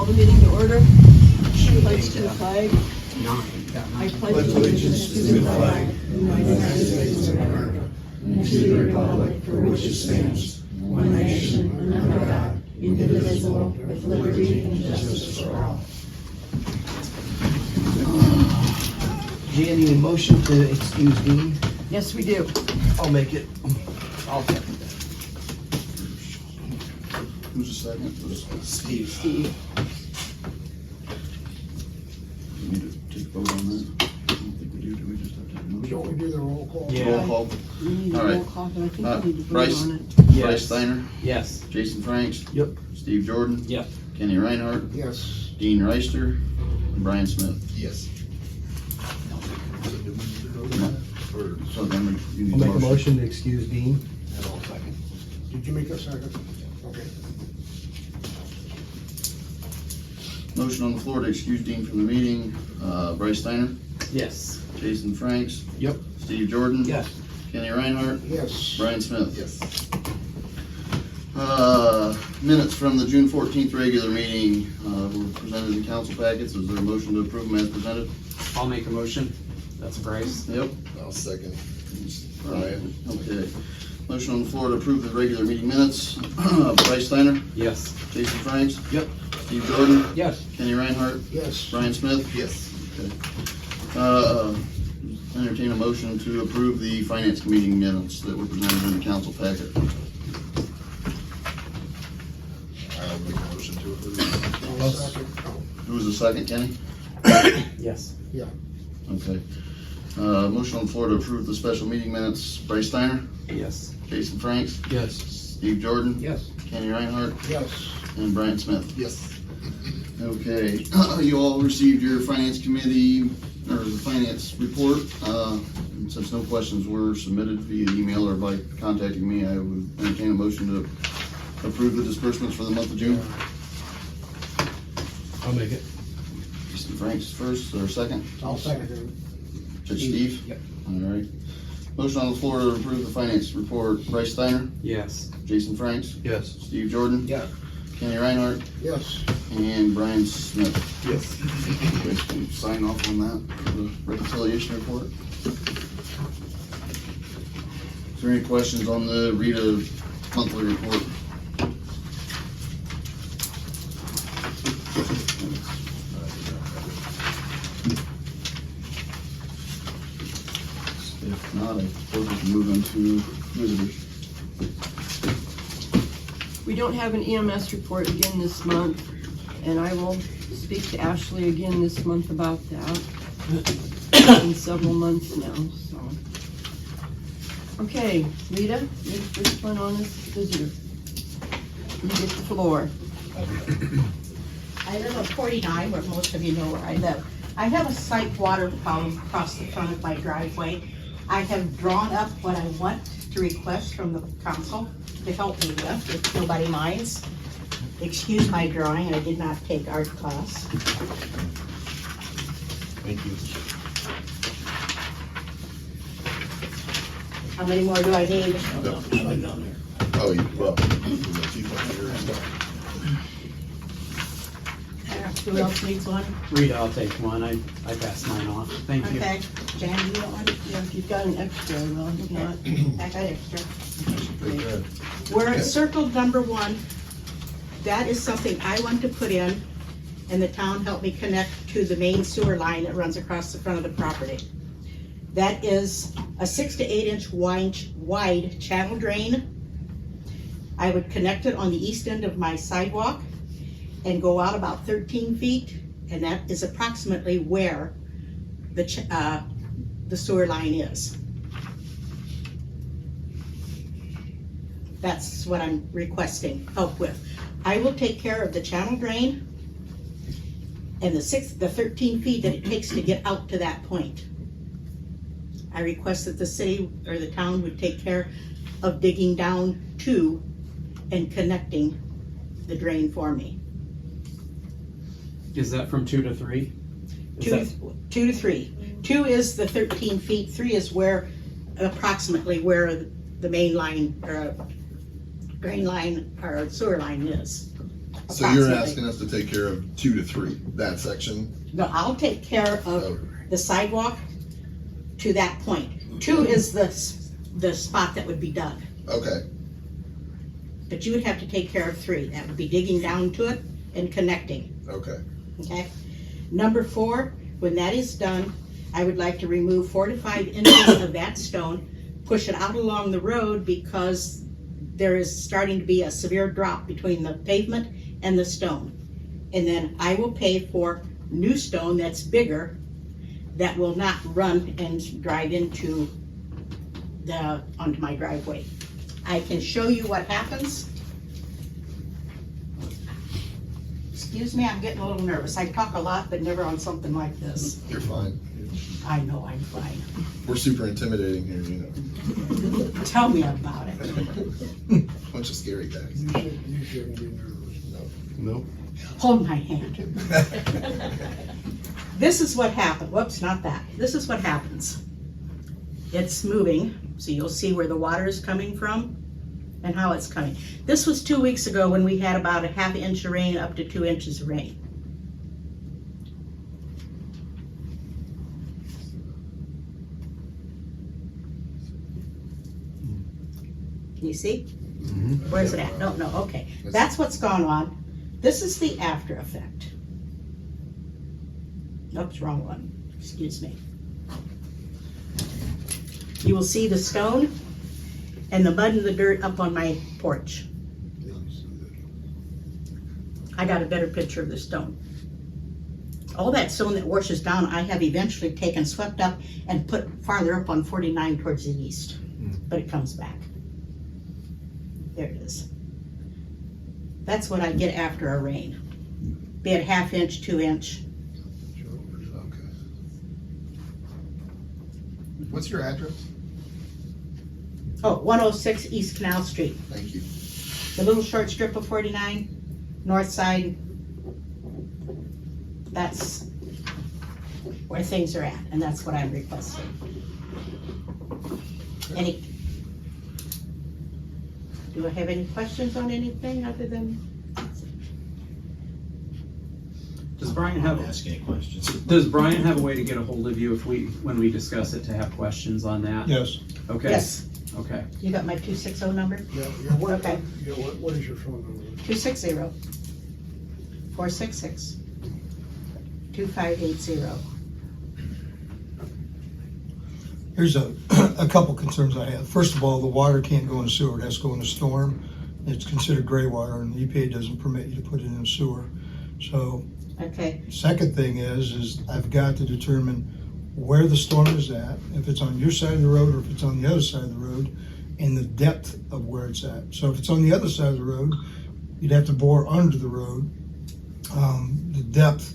Call the meeting to order. Pledge to the flag. I pledge allegiance to the flag of the United States of America and to the republic for which it stands, one nation, under God, indivisible, with liberty and justice for all. Do you need a motion to excuse Dean? Yes, we do. I'll make it. I'll second that. Who's the second? Steve. Steve. We need to take a vote on that. I don't think we do we just have to have a motion? Don't we do the roll call? Yeah. Roll call. We need a All right. roll call, but I think we need to vote Bryce. on it. Yes. Bryce Steiner, Yes. Jason Franks, Yep. Steve Jordan, Yep. Kenny Reinhardt, Yes. Dean Reister, and Brian Smith. Yes. So then you I'll need make a motion to excuse Dean. And I'll second. Did you make a second? Okay. Motion on the floor to excuse Dean from the meeting. Bryce Steiner, Yes. Jason Franks, Yep. Steve Jordan, Yes. Kenny Reinhardt, Yes. Brian Smith. Yes. Minutes from the June 14th regular meeting were presented in council packets. Is there a motion to approve them as presented? I'll make a motion. That's Bryce. Yep. I'll second. Okay. Motion on the floor to approve the regular meeting minutes. Bryce Steiner, Yes. Jason Franks, Yep. Steve Jordan, Yes. Kenny Reinhardt, Yes. Brian Smith. Yes. Entertain a motion to approve the finance committee minutes that were presented in the council packet. I'll make a motion to approve. I'll second. Who was the second, Kenny? Yes. Yeah. Okay. Motion on the floor to approve the special meeting minutes. Bryce Steiner, Yes. Jason Franks, Yes. Steve Jordan, Yes. Kenny Reinhardt, Yes. and Brian Smith. Yes. Okay, you all received your finance committee, or the finance report. And since no questions were submitted via email or by contacting me, I would entertain a motion to approve the disbursements for the month of June. I'll make it. Jason Franks first, or second? I'll second it. Judge Steve? Yep. All right. Motion on the floor to approve the finance report. Bryce Steiner, Yes. Jason Franks, Yes. Steve Jordan, Yeah. Kenny Reinhardt, Yes. and Brian Smith. Yes. Okay, so we sign off on that, the reconciliation report. Is there any questions on the Rita monthly report? If not, I suppose we can move into visitors. We don't have an EMS report again this month, and I will speak to Ashley again this month about that. It's been several months now, so. Okay, Rita, you're the first one on this visitor. You get the floor. I live at 49, where most of you know where I live. I have a slight water problem across the front of my driveway. I have drawn up what I want to request from the council to help me with, if nobody minds. Excuse my drawing, I did not take art class. Thank you. How many more do I need? Oh, you, well. Who else needs one? Rita, I'll take one. I passed mine off. Thank you. Okay, Jan, you want one? Yeah, if you've got an extra, well, if not, I got extra. Where it's circled number 1, that is something I want to put in, and the town helped me connect to the main sewer line that runs across the front of the property. That is a 6 to 8 inch wide channel drain. I would connect it on the east end of my sidewalk and go out about 13 feet, and that is approximately where the sewer line is. That's what I'm requesting help with. I will take care of the channel drain and the 13 feet that it takes to get out to that point. I request that the city or the town would take care of digging down to and connecting the drain for me. Is that from 2 to 3? Two to 3. 2 is the 13 feet, 3 is where, approximately where the main line, or drain line, or sewer line is. So you're approximately. asking us to take care of 2 to 3, that section? No, I'll take care of Oh, the sidewalk to that point. 2 is the spot that would be dug. okay, But you would have to take care of 3. That would be digging down to it and connecting, okay. okay? Number 4, when that is done, I would like to remove 4 to 5 inches of that stone, push it out along the road because there is starting to be a severe drop between the pavement and the stone. And then I will pay for new stone that's bigger, that will not run and drive into onto my driveway. I can show you what happens. Excuse me, I'm getting a little nervous. I talk a lot, but never on something like this. You're fine. I know I'm fine. We're super intimidating here, you know. Tell me about it. Bunch of scary guys. You shouldn't be nervous. No. Hold my hand. This is what happened. Whoops, not that. This is what happens. It's moving, so you'll see where the water is coming from and how it's coming. This was 2 weeks ago when we had about a ½ inch of rain up to 2 inches of rain. Can you see? Where's it at? No, okay. That's what's gone on. This is the after effect. Oops, wrong one. Excuse me. You will see the stone and the mud and the dirt up on my porch. I got a better picture of the stone. All that stone that washes down, I have eventually taken, swept up, and put farther up on 49 towards the east. But it comes back. There it is. That's what I get after a rain. Be it ½ inch, 2 inch. Okay. What's your address? Oh, 106 East Canal Street. Thank you. The little short strip of 49, north side. That's where things are at, and that's what I'm requesting. Do I have any questions on anything other than? Does Brian have, Ask any questions. does Brian have a way to get a hold of you when we discuss it, to have questions on that? Yes, Okay. Yes, Okay. you got my 260 number? Yeah, what, Okay. yeah, what is your phone number? 260-466-2580. here's a couple concerns I have. First of all, the water can't go in the sewer, it has to go in the storm. It's considered gray water, and the EPA doesn't permit you to put it in a sewer. So, Okay, second thing is I've got to determine where the storm is at, if it's on your side of the road or if it's on the other side of the road, and the depth of where it's at. So if it's on the other side of the road, you'd have to bore under the road. The depth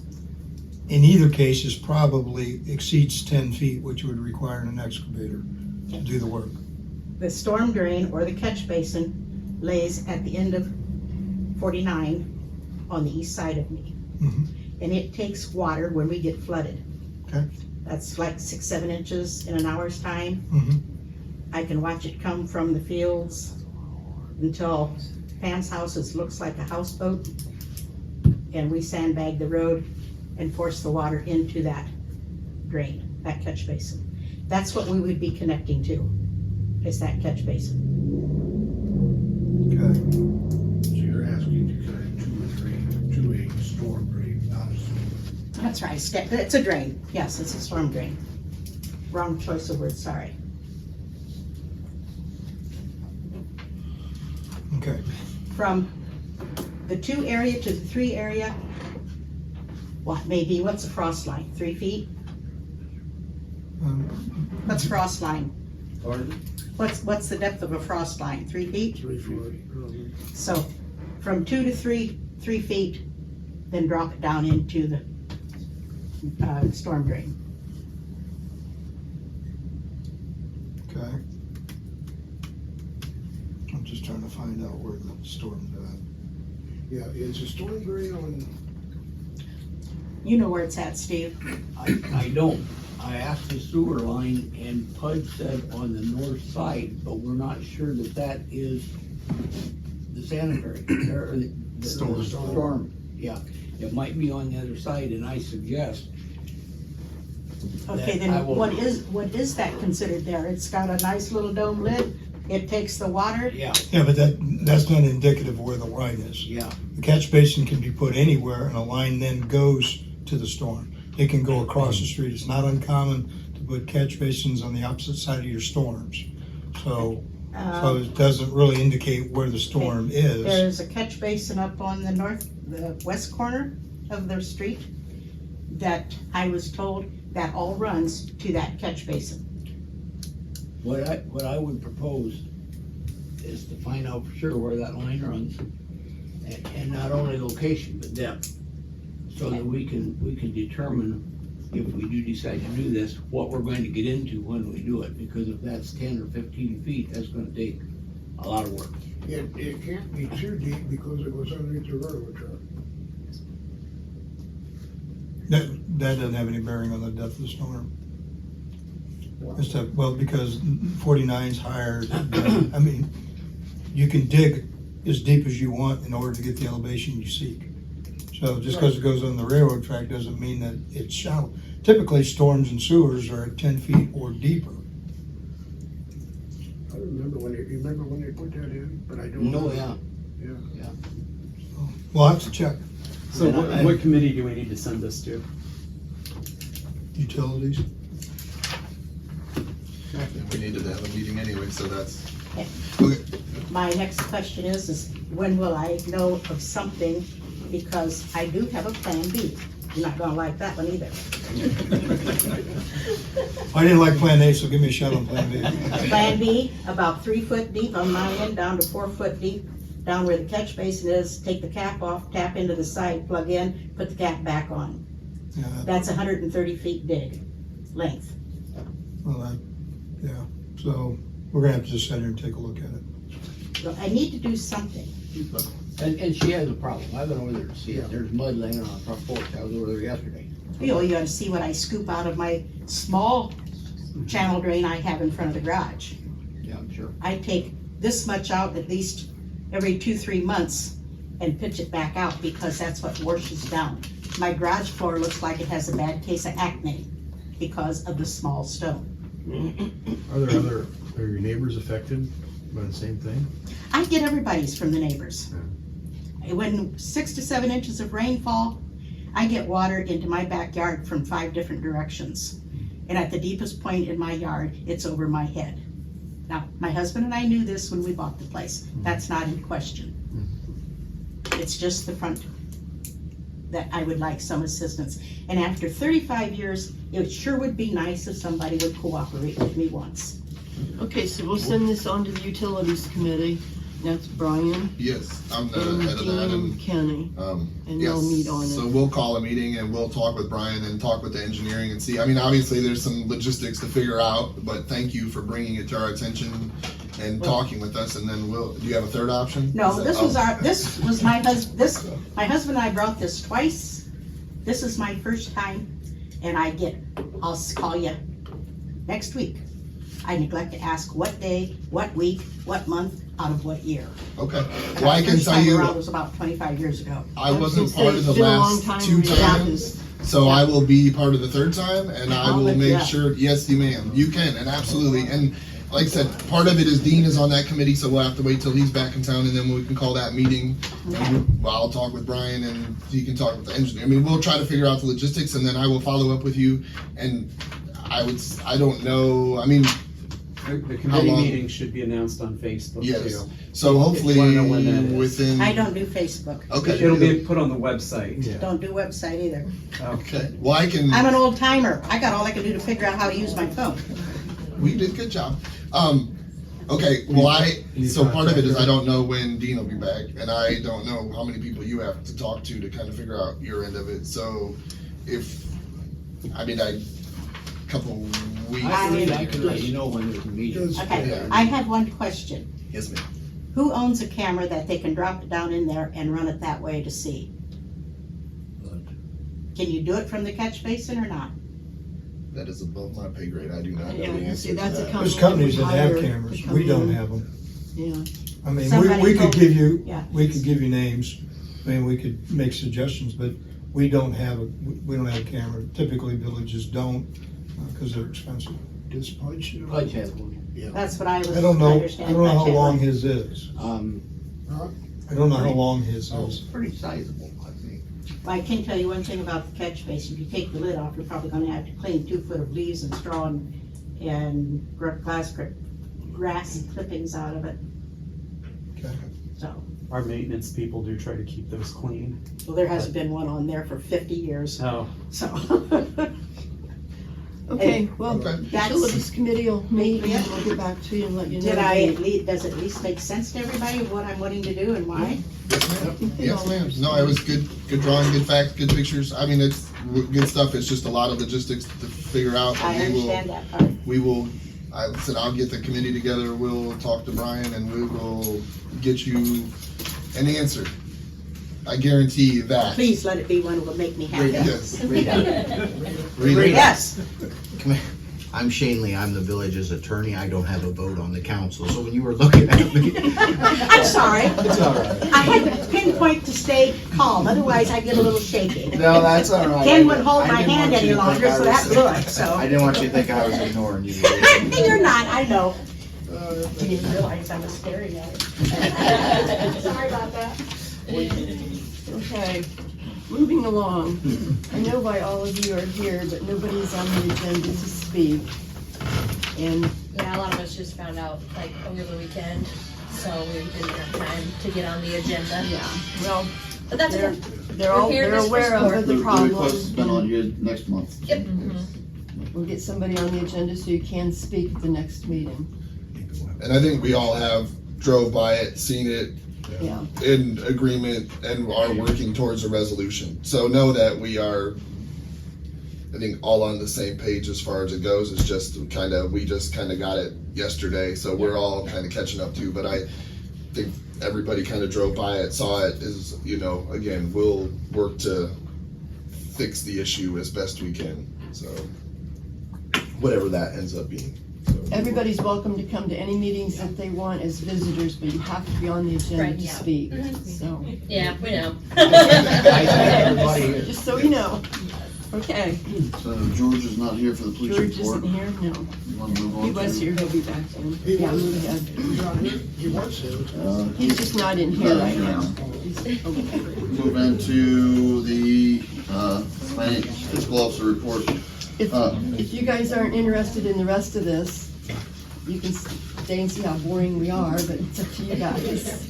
in either case is probably exceeds 10 feet, which would require an excavator to do the work. the storm drain or the catch basin lays at the end of 49 on the east side of me. Mhm. And it takes water when we get flooded. Okay. That's like 6-7 inches in an hour's time. Mhm. I can watch it come from the fields until Pam's house looks like a houseboat. And we sandbag the road and force the water into that drain, that catch basin. That's what we would be connecting to, is that catch basin. Okay. So you're asking to connect to a storm drain, not a sewer. That's right, it's a drain. Yes, it's a storm drain. Wrong choice of words, sorry. Okay. From the 2 area to the 3 area, what's the frost line, 3 feet? What's frost line? What's the depth of a frost line, 3 feet? 3 feet. So from 2 to 3 feet, then drop it down into the storm drain. Okay. I'm just trying to find out where the storm's at. Yeah, is a storm drain on, You know where it's at, Steve. I don't. I asked the sewer line and Pud said on the north side, but we're not sure that that is the sanitary, or Storm. Storm, yeah. It might be on the other side, and I suggest, Okay, That I then will- what is that considered there? It's got a nice little dome lid, it takes the water. yeah, Yeah, but that's not indicative of where the line is. yeah. The catch basin can be put anywhere and a line then goes to the storm. It can go across the street. It's not uncommon to put catch basins on the opposite side of your storms. So it doesn't really indicate where the storm is. There's a catch basin up on the west corner of the street that I was told that all runs to that catch basin. What I would propose is to find out for sure where that line runs, and not only location, but depth. So that we can determine, if we do decide to do this, what we're going to get into when we do it, because if that's 10 or 15 feet, that's gonna take a lot of work. It can't be too deep because it goes underneath the railroad track. That doesn't have any bearing on the depth of the storm. It's that, well, because 49's higher than, I mean, you can dig as deep as you want in order to get the elevation you seek. So just because it goes on the railroad track doesn't mean that it's shallow. Typically, storms and sewers are at 10 feet or deeper. I remember when they put that in, but I don't know. No, yeah. Yeah. Well, I have to check. So And I- what committee do we need to send this to? Utilities. We needed to have a meeting anyway, so that's, My next question is when will I know of something? Because I do have a plan B. You're not gonna like that one either. I didn't like Plan A, so give me a shot on Plan B. Plan B, about 3 foot deep on my end, down to 4 foot deep, down where the catch basin is, take the cap off, tap into the side, plug in, put the cap back on. Yeah, That's 130 feet dig, length. well, yeah. So we're gonna have to just sit here and take a look at it. So I need to do something. And she has a problem. I've been over there to see it. There's mud laying on the front porch. I was over there yesterday. You know, you ought to see what I scoop out of my small channel drain I have in front of the garage. Yeah, I'm sure. I take this much out at least every 2-3 months and pitch it back out because that's what washes down. My garage floor looks like it has a bad case of acne because of the small stone. Are your neighbors affected by the same thing? I get everybody's from the neighbors. When 6 to 7 inches of rainfall, I get water into my backyard from 5 different directions. And at the deepest point in my yard, it's over my head. Now, my husband and I knew this when we bought the place. That's not in question. It's just the front that I would like some assistance. And after 35 years, it sure would be nice if somebody would cooperate with me once. Okay, so we'll send this on to the Utilities Committee. That's Brian yes, I'm the and head of Dean that, and Kenny. And yes. they'll meet on So it. we'll call a meeting and we'll talk with Brian and talk with the engineering and see, I mean, obviously there's some logistics to figure out, but thank you for bringing it to our attention and talking with us, and then do you have a third option? No, Is that- this was my husband and I brought this twice. This is my first time, and I'll call you next week. I neglect to ask what day, what week, what month, out of what year. Okay, well, I can First tell time you, around was about 25 years ago. I wasn't gonna part say, of the it's been a long last time 2 we got times, this. so I will be part of the third time, and I I'll will let you make up. sure, yes, you ma'am, you can, and absolutely, and like I said, part of it is Dean is on that committee, so we'll have to wait till he's back in town, and then we can call that meeting. And I'll talk with Brian, and he can talk with the engineer. I mean, we'll try to figure out the logistics, and then I will follow up with you, and I don't know, I mean, The committee long? meeting should be announced on Facebook yes, too. so hopefully, wanna know when that is. within. I don't do Facebook. Okay. It'll be put on the website. Yeah. Don't do website either. Okay, well, I can. I'm an old timer. I got all I can do to figure out how to use my phone. We did a good job. Okay, well, so part of it is I don't know when Dean will be back, and I don't know how many people you have to talk to kind of figure out your end of it. So couple weeks. I can let you know when there's a meeting. Just- Okay, Yeah. I have one question. Yes, ma'am. Who owns a camera that they can drop it down in there and run it that way to see? Can you do it from the catch basin or not? That is above my pay grade. I do not know the Yeah, answer see, to that's a that. company. There's companies that have Hire cameras. to come We don't in. have them. Yeah. I mean, Somebody we could told- give you, yeah. we could give you names. I mean, we could make suggestions, but we don't have a camera. Typically, villages don't, because they're expensive. Does Pudge, Pudge has one. That's what I was. I don't know understand. how long his is. huh? I don't know how long his is. Pretty sizable, I think. I can tell you one thing about the catch basin. If you take the lid off, you're probably gonna have to clean 2 foot of leaves and straw and grass clippings out of it. Okay. So, Our maintenance people do try to keep those clean. well, there hasn't been one on there for 50 years, Oh, so. Okay, well, Okay. facilities committee will meet and we'll get back to you and let you know. Did I does it at least make sense to everybody what I'm wanting to do and why? Yes, ma'am. No, it was good drawing, good facts, good pictures. I mean, it's good stuff. It's just a lot of logistics to figure out. I and understand that part. we will, I said, I'll get the committee together, we'll talk to Brian, and we will get you an answer. I guarantee you that. Please let it be one that will make me happy. Yes. Read that. Read it. Yes. I'm Shane Lee, I'm the village's attorney, I don't have a vote on the council, so when you were looking at me. I'm sorry. It's all right. I had to pinpoint to stay calm, otherwise I get a little shaky. No, that's all right. Ken wouldn't hold I my didn't hand want you any to think longer, I so was- that's good, so. I didn't want you to think I was ignoring you. You're not, I know. You didn't realize I was staring at it. Sorry about that. Okay, moving along. I know why all of you are here, but nobody's on the agenda to speak. And Yeah, a lot of us just found out like over the weekend, so we didn't have time to get on the agenda. yeah, well, But that's they're, okay. they're all, We're here they're to aware support. of The the request problem. has been on you next month. Yep. We'll get somebody on the agenda so you can speak at the next meeting. And I think we all have drove by it, seen it, Yeah, in agreement, and are working towards a resolution. So know that we are, I think, all on the same page as far as it goes. It's just we just kind of got it yesterday, so we're all kind of catching up too. But I think everybody kind of drove by it, saw it, is, again, we'll work to fix the issue as best we can. So whatever that ends up being. So, everybody's welcome to come to any meetings that they want as visitors, but you have to be on the agenda Right, to yeah. speak, Mhm. so, Yeah, we know. I think everybody, just so you know. Okay, So George is not here for the police George report. isn't here, no. You want to move on He was to- here, he'll be back soon. He Yeah, was. move ahead. He's not here. He wants to. He's just not in here Not right here now. now. He's- okay. Move into the finance fiscal officer report. If you guys aren't interested in the rest of this, you can stay and see how boring we are, but it's up to you guys.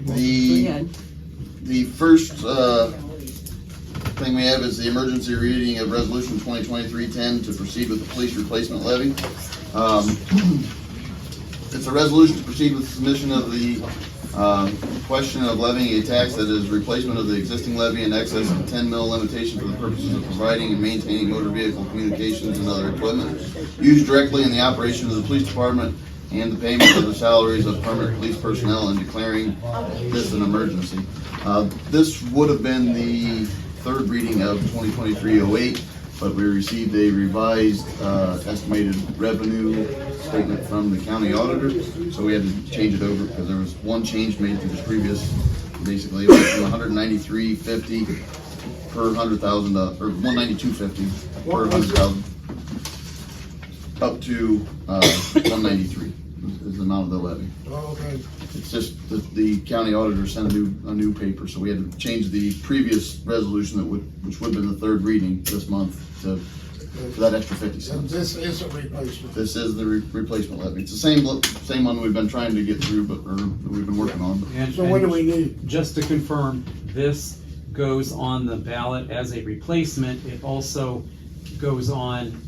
Go The ahead. The first thing we have is the emergency reading of resolution 2023-10 to proceed with the police replacement levy. It's a resolution to proceed with submission of the question of levying a tax that is replacement of the existing levy in excess of 10 mil limitation for the purposes of providing and maintaining motor vehicle communications and other equipment used directly in the operation of the police department and the payment of the salaries of permanent police personnel and declaring this an emergency. This would have been the third reading of 2023-08, but we received a revised estimated revenue statement from the county auditor, so we had to change it over because there was one change made to the previous. Basically, it was from 193.50 per $100,000, or 192.50 per 100,000, up to 193 is the amount of the levy. Oh, okay. It's just that the county auditor sent a new paper, so we had to change the previous resolution which would have been the third reading this month for that extra 50 And cents. this is a replacement. This is the replacement levy. It's the same one we've been trying to get through, but we've been working on. and, So what do and we need? just to confirm, this goes on the ballot as a replacement. It also goes on,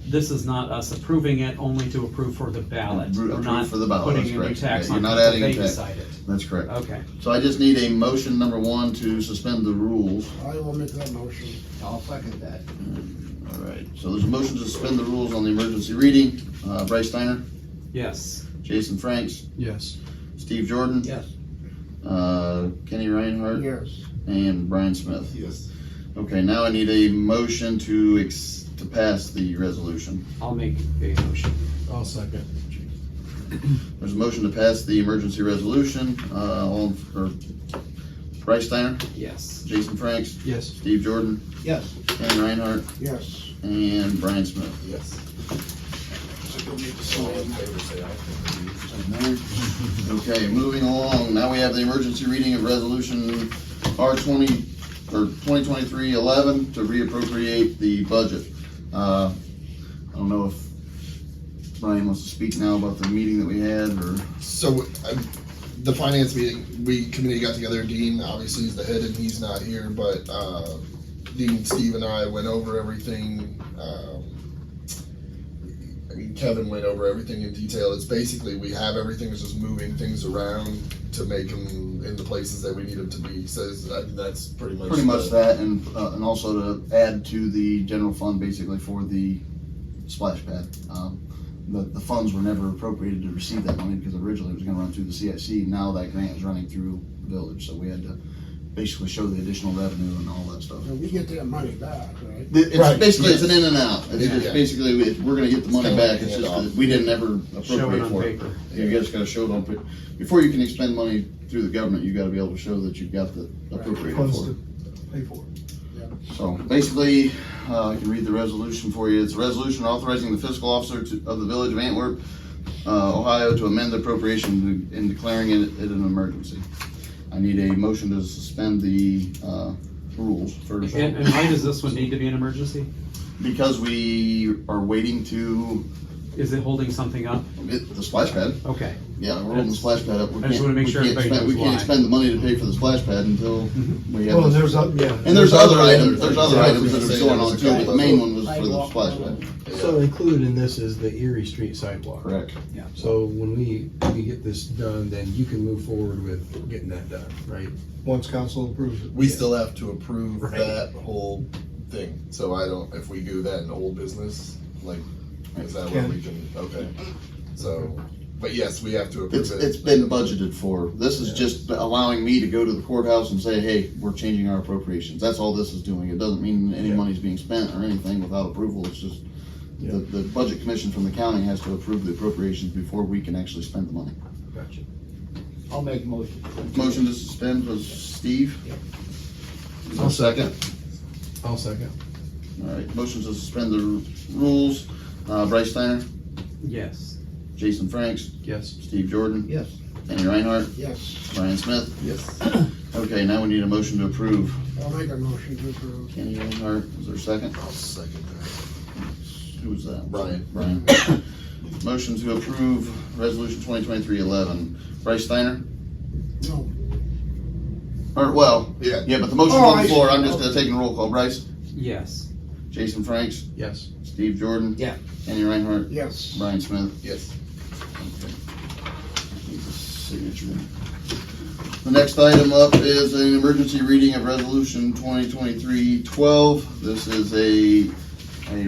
this is not us approving it, only to approve for the ballot. We're Approve not for the ballot, putting that's a new correct. tax Yeah, on you're not until adding a they tax. decide it. That's correct. Okay. So I just need a motion, number one, to suspend the rules. I will make that motion. I'll second that. All right, so there's a motion to suspend the rules on the emergency reading. Bryce Steiner, Yes. Jason Franks, Yes. Steve Jordan. Yes. Kenny Reinhardt. Yes. And Brian Smith. Yes. Okay, now I need a motion to pass the resolution. I'll make a motion. I'll second. There's a motion to pass the emergency resolution. Bryce Steiner, Yes. Jason Franks, Yes. Steve Jordan, Yes. Kenny Reinhardt, Yes. and Brian Smith. Yes. Okay, moving along, now we have the emergency reading of resolution R20, or 2023-11 to reappropriate the budget. I don't know if Brian wants to speak now about the meeting that we had, or, So, the finance meeting, committee got together, Dean obviously is the head and he's not here, but, Dean, Steve and I went over everything, Kevin went over everything in detail. It's basically, we have everything, it's just moving things around to make them in the places that we need them to be, so that's pretty much. that, and also to add to the general fund basically for the splash pad. The funds were never appropriated to receive that money because originally it was gonna run through the CIC. Now that grant is running through the village, so we had to basically show the additional revenue and all that stuff. So we get that money back, right? It's Right, basically, yes. it's an in and out. It's Yeah. just basically, we're gonna get the money kinda back, like it's hand just off. that we didn't ever Show it appropriate on for it. paper. You just gotta show it on paper. Before you can expend money through the government, you gotta be able to show that you've got the appropriated Funds for it. to pay for it. So basically, I can read the resolution for you. It's a resolution authorizing the fiscal officer of the village of Antwerp, Ohio, to amend the appropriation and declaring it an emergency. I need a motion to suspend the rules first. And why does this one need to be an emergency? Because we are waiting to Is it holding something up? get the splash pad. Okay. Yeah, we're holding the splash pad up. We I just wanna can't- make sure we can't everybody spend- knows We can't why. expend the money to pay for the splash pad until we have. Well, this- there's, And there's other items that are Say going there was on a too, but the couple main of one was for the splash pad. So included in this is the Erie Street sidewalk. Correct. So when we get this done, then you can move forward with getting that done, right? once council approves it. We still have to approve Right. that whole thing, so I don't, if we do that in old business, like, is that where we can, okay. So, but yes, we have to approve it. It's been budgeted for. This is just allowing me to go to the courthouse and say, hey, we're changing our appropriations. That's all this is doing. It doesn't mean any money's being spent or anything without approval. It's just, the budget commission from the county has to approve the appropriations before we can actually spend the money. Gotcha. I'll make a motion. Motion to suspend was Steve. Is there a second? I'll second. All right, motion to suspend the rules. Bryce Steiner, Yes. Jason Franks, Yes. Steve Jordan, Yes. Kenny Reinhardt, Yes. Brian Smith. Yes. Okay, now we need a motion to approve. I'll make a motion to approve. Kenny Reinhardt, is there a second? I'll second that. Who was that? Brian. Brian. Motion to approve resolution 2023-11. Bryce Steiner? No. Or, well, Yeah. yeah, but the motion's Oh, on I the floor. see. I'm just taking a roll call. Bryce? Yes. Jason Franks? Yes. Steve Jordan? Yeah. Kenny Reinhardt? Yes. Brian Smith? Yes. Need the signature. The next item up is an emergency reading of resolution 2023-12. This is a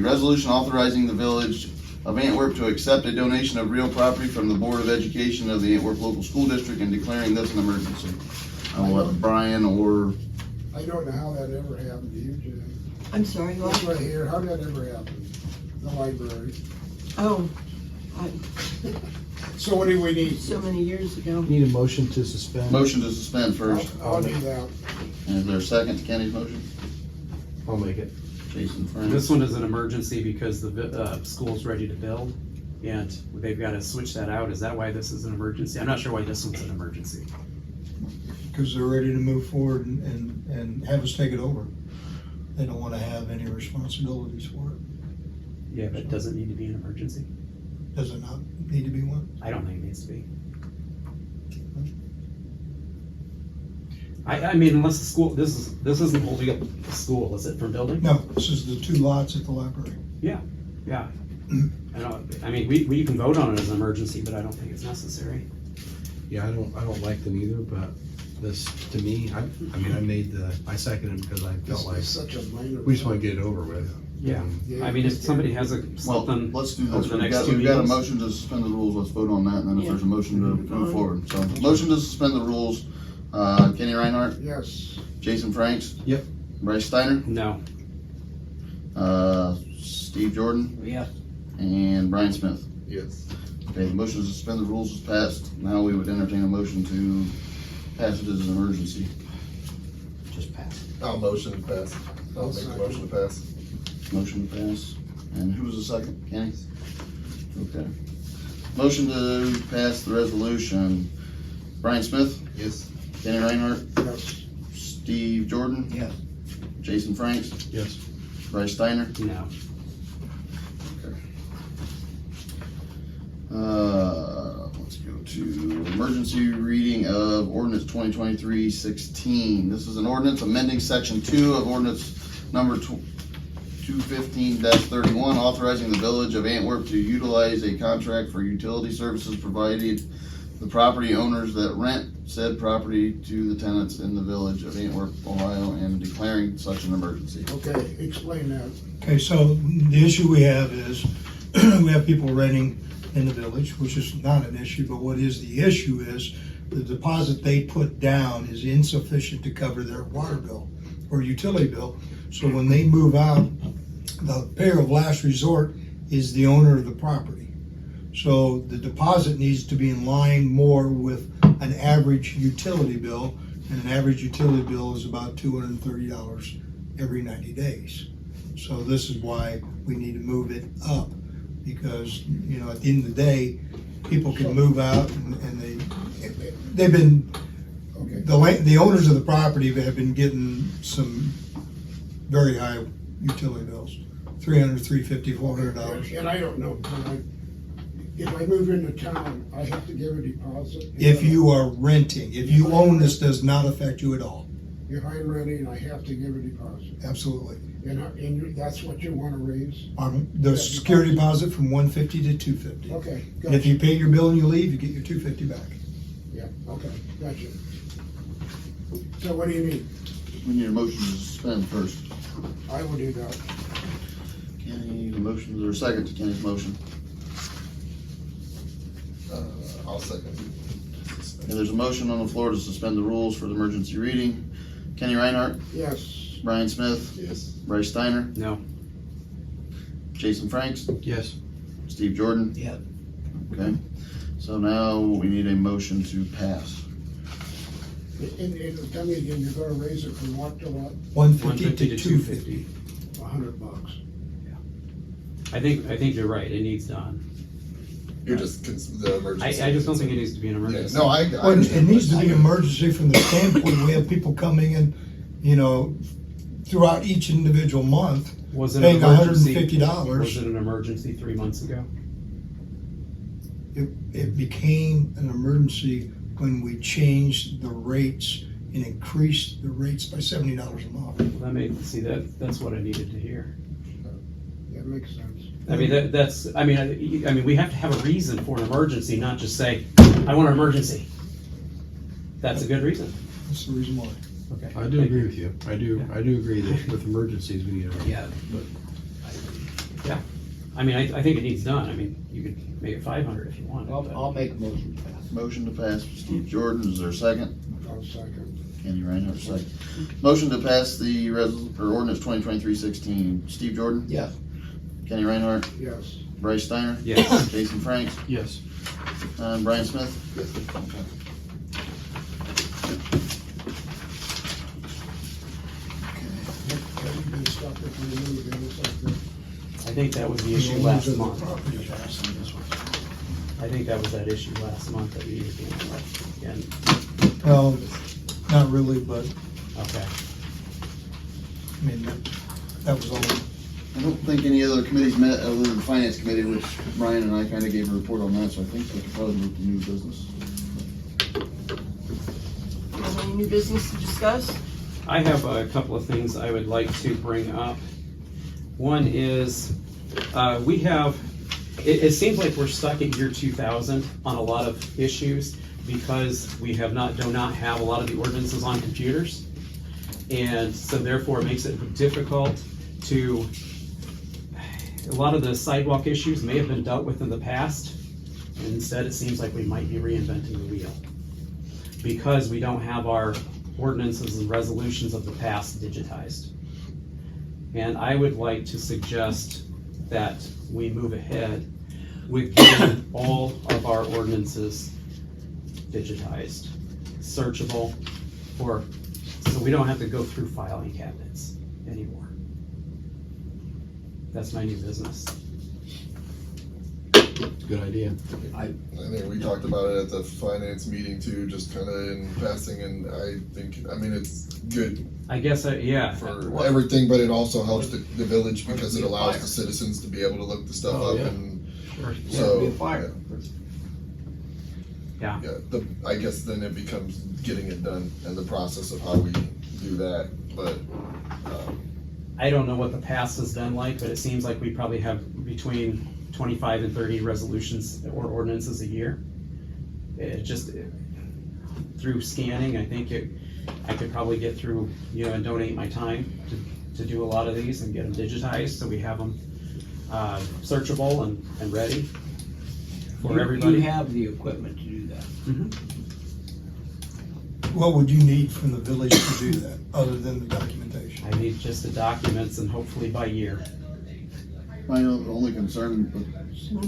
resolution authorizing the village of Antwerp to accept a donation of real property from the Board of Education of the Antwerp Local School District and declaring this an emergency. I'll let Brian or, I don't know how that ever happened to you, Jay. I'm sorry, This what? right here, how did that ever happen? The library. Oh, So what do we need? so many years ago. Need a motion to suspend? motion to suspend first. I'll do that. And is there a second to Kenny's motion? I'll make it. Jason Franks? This one is an emergency because the school's ready to build and they've got to switch that out. Is that why this is an emergency? I'm not sure why this one's an emergency. Because they're ready to move forward and have us take it over. They don't want to have any responsibilities for it. Yeah, but it doesn't need to be an emergency. Does it not need to be one? I don't think it needs to be. I mean, unless the school, this isn't holding up the school, is it, from building? No, this is the 2 lots at the library. Yeah. I mean, we can vote on it as an emergency, but I don't think it's necessary. Yeah, I don't like them either, but this, to me, I seconded because I This felt like is such a minor. we just want to get it over with. Yeah. I mean, if somebody has Well, something let's do over this. the next 2 We've got a meetings. motion to suspend the rules. Let's vote on that, and then if Yeah. there's a motion to move forward. So, motion to suspend the rules. Kenny Reinhardt, Yes. Jason Franks? Yep. Bryce Steiner? No. Steve Jordan? Yes. And Brian Smith? Yes. Okay, the motion to suspend the rules is passed. Now we would entertain a motion to pass it as an emergency. pass. I'll motion to pass. I'll make a motion to pass. Motion to pass. And who was the second? Kenny? Okay. Motion to pass the resolution. Brian Smith? Yes. Kenny Reinhardt? Yes. Steve Jordan? Yes. Jason Franks? Yes. Bryce Steiner? No. Let's go to emergency reading of ordinance 2023-16. This is an ordinance amending section 2 of ordinance number 215-31, authorizing the village of Antwerp to utilize a contract for utility services provided the property owners that rent said property to the tenants in the village of Antwerp, Ohio, and declaring such an emergency. Okay, explain that. Okay, so the issue we have is, we have people renting in the village, which is not an issue, but what is the issue is the deposit they put down is insufficient to cover their water bill or utility bill. So when they move out, the payer of last resort is the owner of the property. So the deposit needs to be in line more with an average utility bill, and an average utility bill is about $230 every 90 days. So this is why we need to move it up, because, you know, at the end of the day, people can move out and they've been, the owners of the property have been getting some very high utility bills, $300, $350, $400. And I don't know, if I move into town, I have to give a deposit? If you are renting, if you own, this does not affect you at all. If I'm renting, I have to give a deposit. Absolutely. And that's what you want to raise? The security deposit from $150 to $250. Okay, And if gotcha. you pay your bill and you leave, you get your $250 back. Yeah, okay, gotcha. So what do you need? We need a motion to suspend first. I will do that. Kenny, the motion, is there a second to Kenny's motion? I'll second. Okay, there's a motion on the floor to suspend the rules for the emergency reading. Kenny Reinhardt, Yes. Brian Smith, Yes. Bryce Steiner, No. Jason Franks, Yes. Steve Jordan. Yeah. Okay, so now we need a motion to pass. And tell me again, you're gonna raise it from what to what? $150 to $250. $250. $100. I think you're right, it needs done. You're just the emergency. I just don't think it needs to be an emergency. No, I Well, it needs to be emergency from the standpoint, we have people coming in, you know, throughout each individual month, Was it an paying emergency? $150. Was it an emergency 3 months ago? It became an emergency when we changed the rates and increased the rates by $70 a month. That made, see, that's what I needed to hear. That makes sense. I mean, I mean, we have to have a reason for an emergency, not just say, I want an emergency. That's a good reason. That's the reason why. Okay. I do agree with you. I do agree that with emergencies, we need a. Yeah. I mean, I think it needs done. I mean, you could make it 500 if you want. I'll make a motion to pass. Motion to pass, Steve Jordan, is there a second? I'll second. Kenny Reinhardt, second. Motion to pass the ordinance 2023-16, Steve Jordan, Yes. Kenny Reinhardt, Yes. Bryce Steiner, Yes. Jason Franks, Yes. and Brian Smith. Have you been stuck with the new things like that? I think that was the issue The last owners of the month. property are asking this one. I think that was that issue last month that we needed to deal with again. Well, not really, but, Okay. I mean, that was all. I don't think any other committees met other than the finance committee, which Brian and I kind of gave a report on that, so I think we could probably move to new business. Have any new business to discuss? I have a couple of things I would like to bring up. One is, we have, it seems like we're stuck at year 2000 on a lot of issues because we do not have a lot of the ordinances on computers. And so therefore it makes it difficult to, a lot of the sidewalk issues may have been dealt with in the past. And instead it seems like we might be reinventing the wheel because we don't have our ordinances and resolutions of the past digitized. And I would like to suggest that we move ahead with getting all of our ordinances digitized, searchable for So we don't have to go through filing cabinets anymore. That's my new business. Good idea. I think we talked about it at the finance meeting too, just kind of in passing, and I think, I mean, it's good I guess, yeah. for everything, but it also helps the village because it allows the citizens to be able to look the stuff Oh, up yeah. and Sure. so. Be a fire. Yeah. Yeah, I guess then it becomes getting it done and the process of how we do that, but, I don't know what the past has been like, but it seems like we probably have between 25 and 30 resolutions or ordinances a year. It just, through scanning, I think I could probably get through, and donate my time to do a lot of these and get them digitized, so we have them searchable and ready for everybody. You have the equipment to do that. Mhm. What would you need from the village to do that, other than the documentation? I need just the documents and hopefully by year. My only concern, So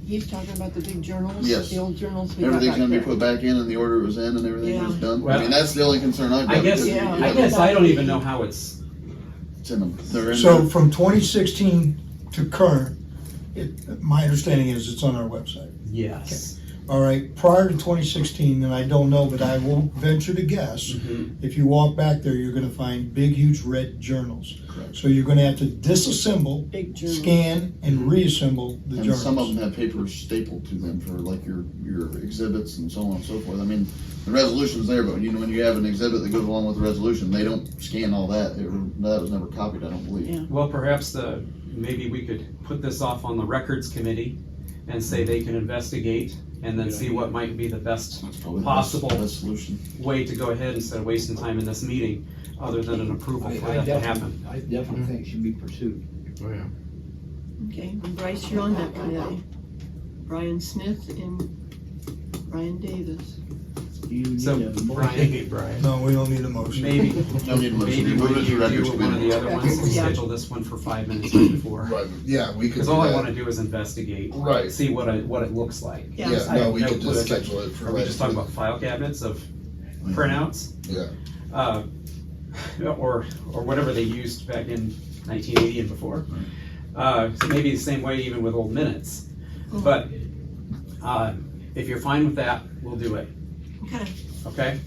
he's talking about the big journals, Yes. the old journals we got everything's back gonna be there. put back in and the order it was in and everything was Yeah. done. Well, I mean, that's the only concern I've got. I guess, because Yeah. I guess I don't even know how it's, It's in them. They're in So there. from 2016 to current, my understanding is it's on our website. yes. All right, prior to 2016, and I don't know, but I will venture to guess, Mhm. if you walk back there, you're gonna find big, huge red journals. Correct. So you're gonna have to disassemble, Big journals. scan, and reassemble the And some of journals. them have papers stapled to them for like your exhibits and so on and so forth. I mean, the resolution's there, but when you have an exhibit that goes along with the resolution, they don't scan all that. That was never copied, I don't believe. Yeah. Well, perhaps maybe we could put this off on the records committee and say they can investigate and then see what might be the best That's probably the possible best solution. way to go ahead instead of wasting time in this meeting, other than an approval for that to happen. I definitely think it should be pursued. Oh, yeah. Okay, and Bryce, you're on that committee. Brian Smith and Brian Davis. Do you need So, a motion? Brian, No, we don't need a motion. maybe, No need a motion. maybe Move when it to you records do one of the committee. other ones, we Yeah. schedule this one for 5 minutes right before. right, yeah, we could Because do all I that. wanna do is investigate, Right. see what it looks like. Yeah. Yeah, I no, have we no could clue just if schedule it for Are we just last talking week. about file cabinets of printouts? Yeah, Or whatever they used back in 1980 and before. So maybe the same way even with old minutes. But if you're fine with that, we'll do it, Okay. okay?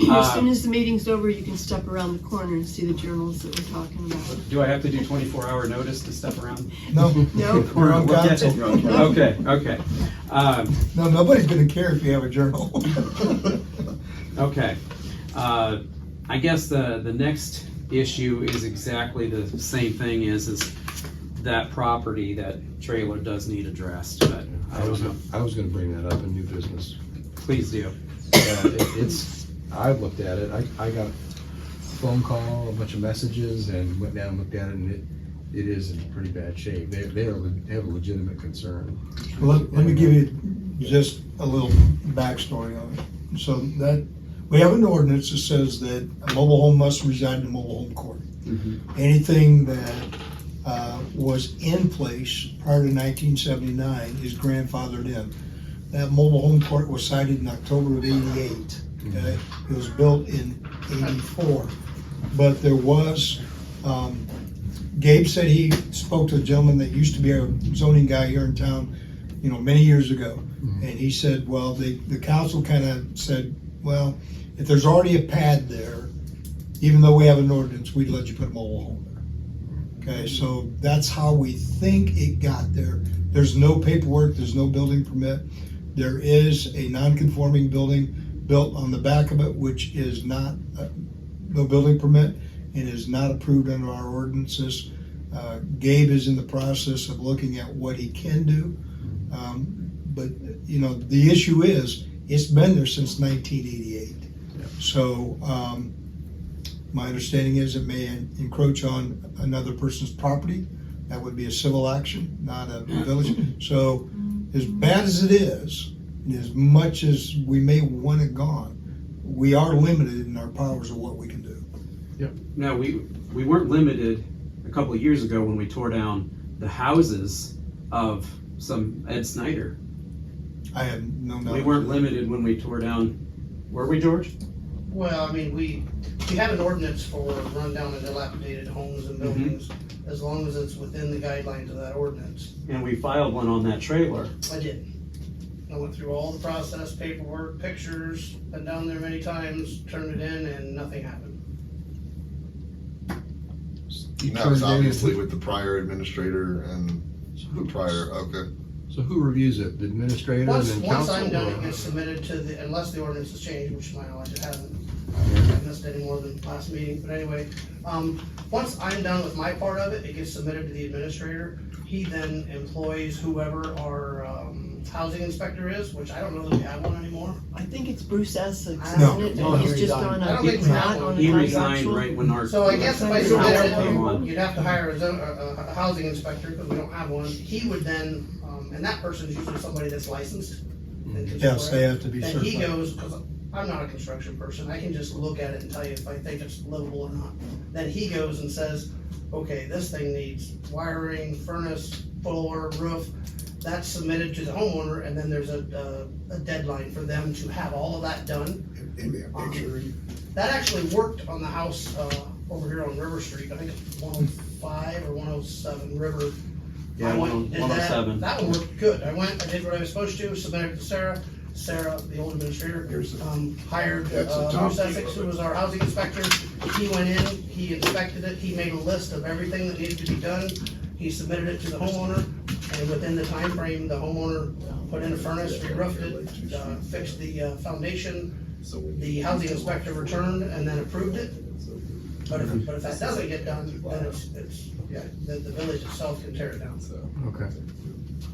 As soon as the meeting's over, you can step around the corner and see the journals that we're talking about. Do I have to do 24-hour notice to step around? No, No? we're on We'll get council. it. You're on council. Okay. No, nobody's gonna care if you have a journal. Okay. I guess the next issue is exactly the same thing is that property, that trailer does need addressed, but I don't know. I was gonna bring that up in new business. Please do. I've looked at it, I got a phone call, a bunch of messages, and went down and looked at it, and it is in pretty bad shape. They have a legitimate concern. Let me give you just a little backstory on it. So that, we have an ordinance that says that a mobile home must reside in a mobile home court. Anything that was in place prior to 1979 is grandfathered in. That mobile home court was sited in October of '88. Okay, it was built in '84, but there was. Gabe said he spoke to a gentleman that used to be a zoning guy here in town, many years ago, and he said, well, the council kind of said, well, if there's already a pad there, even though we have an ordinance, we'd let you put a mobile home there. Okay, so that's how we think it got there. There's no paperwork, there's no building permit. There is a non-conforming building built on the back of it, which is not, no building permit and is not approved under our ordinances. Gabe is in the process of looking at what he can do. But, the issue is, it's been there since 1988. So, my understanding is it may encroach on another person's property. That would be a civil action, not a village. So, as bad as it is, and as much as we may want it gone, we are limited in our powers of what we can do. No, we weren't limited a couple of years ago when we tore down the houses of some Ed Snyder. I have no knowledge. We weren't limited when we tore down, were we, George? Well, I mean, we have an ordinance for rundown and dilapidated homes and buildings, as long as it's within the guidelines of that ordinance. And we filed one on that trailer. I did. I went through all the process, paperwork, pictures, been down there many times, turned it in, and nothing happened. And that was obviously with the prior administrator and the prior, okay. So who reviews it? The administrator and Once then council? I'm done, or- it gets submitted to the, unless the ordinance has changed, which to my knowledge it hasn't. I haven't missed any more than last meeting, but anyway, once I'm done with my part of it, it gets submitted to the administrator. He then employs whoever our, housing inspector is, which I don't know that we have one anymore. I think it's Bruce Essex, No. isn't it? No, He's he just resigned. on I a, don't think we not have on one. a He resigned contractual. right when our. So I guess if I Council submitted came on. it, you'd have to hire a housing inspector, because we don't have one. He would then, and that person is usually somebody that's licensed. and can Yes, swear. they have to be And he certified. goes, because I'm not a construction person, I can just look at it and tell you if I think it's livable or not. Then he goes and says, okay, this thing needs wiring, furnace, floor, roof. That's submitted to the homeowner, and then there's a deadline for them to have all of that done. Give me a picture. That actually worked on the house, over here on River Street, I think it's 105 or 107 River. Yeah, I went, did that. 107. That one worked good. I went, I did what I was supposed to, submitted it to Sarah. Sarah, the old administrator, hired, That's a top Bruce Essex, deal. who was our housing inspector. He went in, he inspected it, he made a list of everything that needed to be done. He submitted it to the homeowner, and within the time frame, the homeowner put in a furnace, re-roofed it, fixed the foundation. The housing inspector returned and then approved it. But if that doesn't get done, then it's, yeah, the village itself can tear it down. Okay.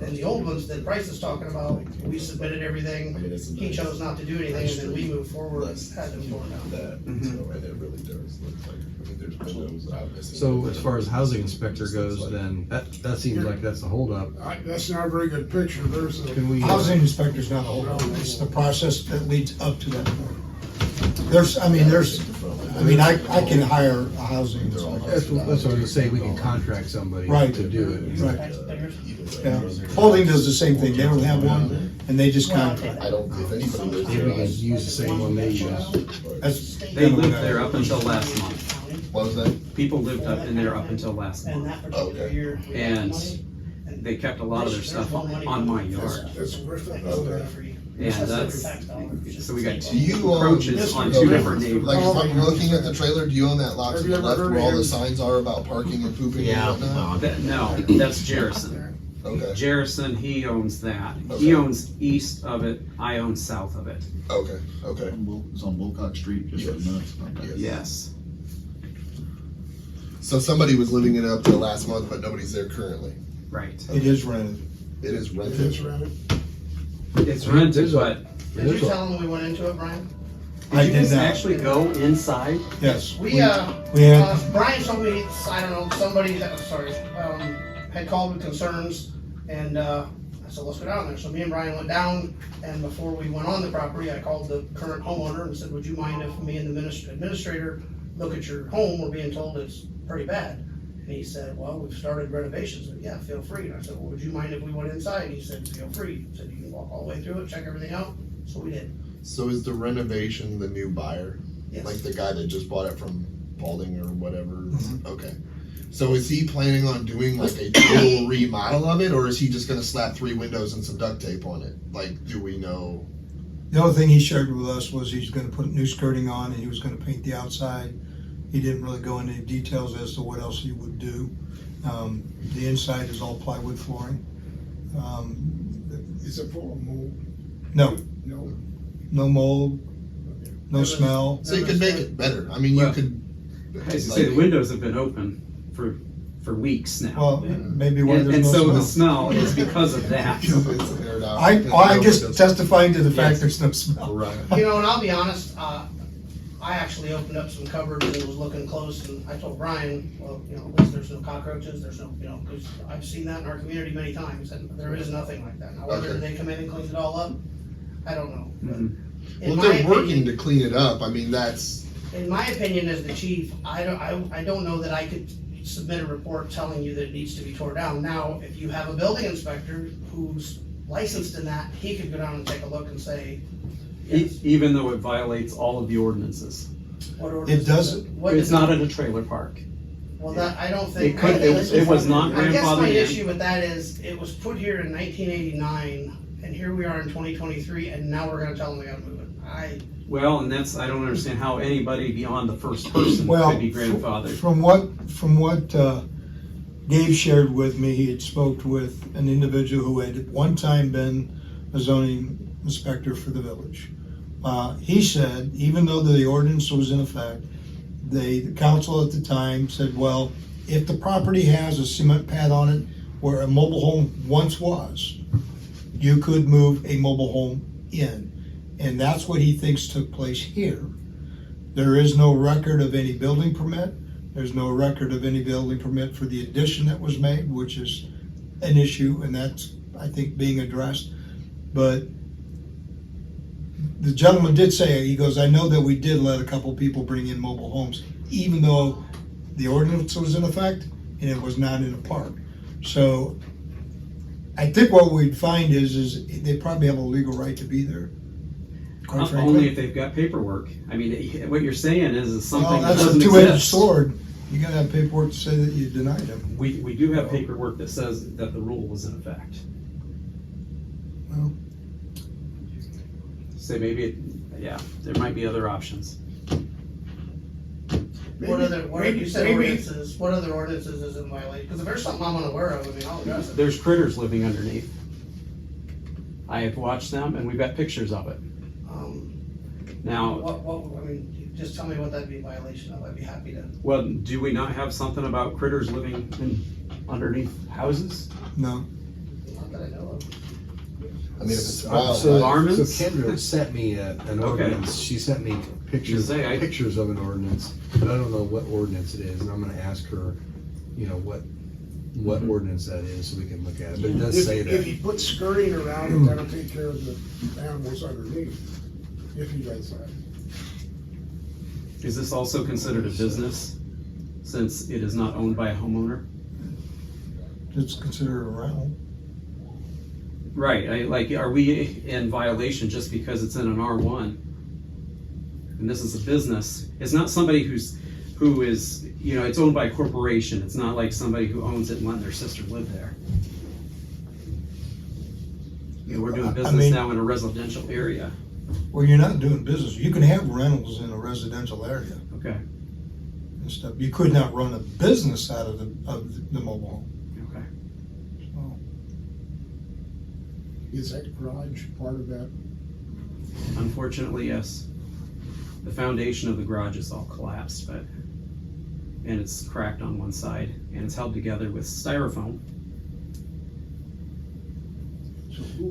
And the old ones that Bryce is talking about, we submitted everything, he chose not to do anything, and then we moved forward and had them torn down. So as far as housing inspector goes, then that seems like that's a holdup. That's not a very good picture, there's a. Can we? Housing inspector's not a whole lot, it's the process that leads up to that point. I can hire a housing inspector. That's what I was gonna say, we can contract somebody Right. to do it. Right. Yeah. Holding does the same thing, they don't have one, and they just contract. Maybe we can use the same one they use. That's They lived there up until last month. What was that? People lived up in there up until last And month. that particular year. we had And money, they kept a lot of their stuff on my yard. That's worth it. And that's, so we got two You, approaches on two different neighbors. Like, if I'm looking at the trailer, do you own that lot to Have the you ever left heard where of all the him? signs are about parking and pooping Yeah, and whatnot? No, that's Jerrison. Okay, Jerrison, he owns that. Okay. He owns east of it, I own south of it. okay. It's on Wilcox Street, just for the minutes. Okay. Yes. So somebody was living it up till last month, but nobody's there currently. Right. It is rented. It is It rented. is rented. It's rented, but Did you tell them we went into it, Brian? I did you did guys not. actually go inside? Yes. We We had, Brian told me, I don't know, somebody that, had called with concerns, and, I said, let's go down there. So me and Brian went down, and before we went on the property, I called the current homeowner and said, would you mind if me and the administrator look at your home? We're being told it's pretty bad. And he said, well, we've started renovations. And yeah, feel free. And I said, well, would you mind if we went inside? And he said, feel free. He said, you can walk all the way through it, check everything out. So we did. So is the renovation the new buyer? Yes. Like the guy that just bought it from Paulding or whatever? Mhm. Okay. So is he planning on doing like a total remodel of it, or is he just gonna slap 3 windows and some duct tape on it? Like, do we know? the only thing he shared with us was he's gonna put new skirting on and he was gonna paint the outside. He didn't really go into details as to what else he would do. The inside is all plywood flooring. Is it full of mold? No, No. no mold, no smell. So you could make it better. I mean, you Well, could. I used to say the windows have been open for weeks now. Well, maybe why And there's so no the smell. smell is because of that. It's aired out. I'm just testifying to the fact there's no smell. Right. You know, and I'll be honest, I actually opened up some cupboards and was looking close, and I told Brian, well, you know, at least there's no cockroaches, there's no, you know, because I've seen that in our community many times, and there is nothing like that. Now, whether Okay. they come in and clean it all up, I don't know. But Mhm. in Well, my if they're working opinion- to clean it up, I mean, that's. In my opinion as the chief, I don't know that I could submit a report telling you that it needs to be torn down. Now, if you have a building inspector who's licensed in that, he could go down and take a look and say, Even though it violates all of the ordinances. What ordinance It doesn't. is it? What It's is not it? at a trailer park. Well, that, I don't think. It could, it was not I guess my grandfathered in. issue with that is, it was put here in 1989, and here we are in 2023, and now we're gonna tell them they gotta move it. Well, and that's, I don't understand how anybody beyond the first person Well, could be grandfathered. From what Dave shared with me, he had spoke with an individual who had at one time been a zoning inspector for the village. He said, even though the ordinance was in effect, the council at the time said, well, if the property has a cement pad on it where a mobile home once was, you could move a mobile home in. And that's what he thinks took place here. There is no record of any building permit. There's no record of any building permit for the addition that was made, which is an issue, and that's, I think, being addressed. But the gentleman did say, he goes, I know that we did let a couple people bring in mobile homes, even though the ordinance was in effect and it was not in a park. So I think what we'd find is they probably have a legal right to be there. Quite frankly. Only if they've got paperwork. I mean, what you're saying is something Well, that that's doesn't a two-edged exist. sword. You gotta have paperwork to say that you denied him. We do have paperwork that says that the rule was in effect. Well, So maybe, yeah, there might be other options. What other, you said ordinances, what other ordinances is in violation? Because if there's something I'm unaware of, I mean, I'll address it. There's critters living underneath. I have watched them and we've got pictures of it. Now, I mean, just tell me what that'd be a violation of, I'd be happy to. well, do we not have something about critters living underneath houses? no. Not that I know of. I mean, if it's So wildlife. Varmints? Kendra sent me an ordinance, she sent me pictures Say, of an ordinance, but I don't know what ordinance it is, and I'm gonna ask her, what ordinance that is, so we can look at it, but it does say If that. you put skirting around it, that'll take care of the animals underneath, if he does that. Is this also considered a business since it is not owned by a homeowner? It's considered a rental. Right, are we in violation just because it's in an R1? And this is a business. It's not somebody who is, it's owned by a corporation. It's not like somebody who owns it and letting their sister live there. We're doing business now in a residential area. Well, you're not doing business. You can have rentals in a residential area Okay, and stuff. You could not run a business out of the mobile home. okay. So, Is that garage part of that? Unfortunately, yes. The foundation of the garage is all collapsed, and it's cracked on one side, and it's held together with styrofoam.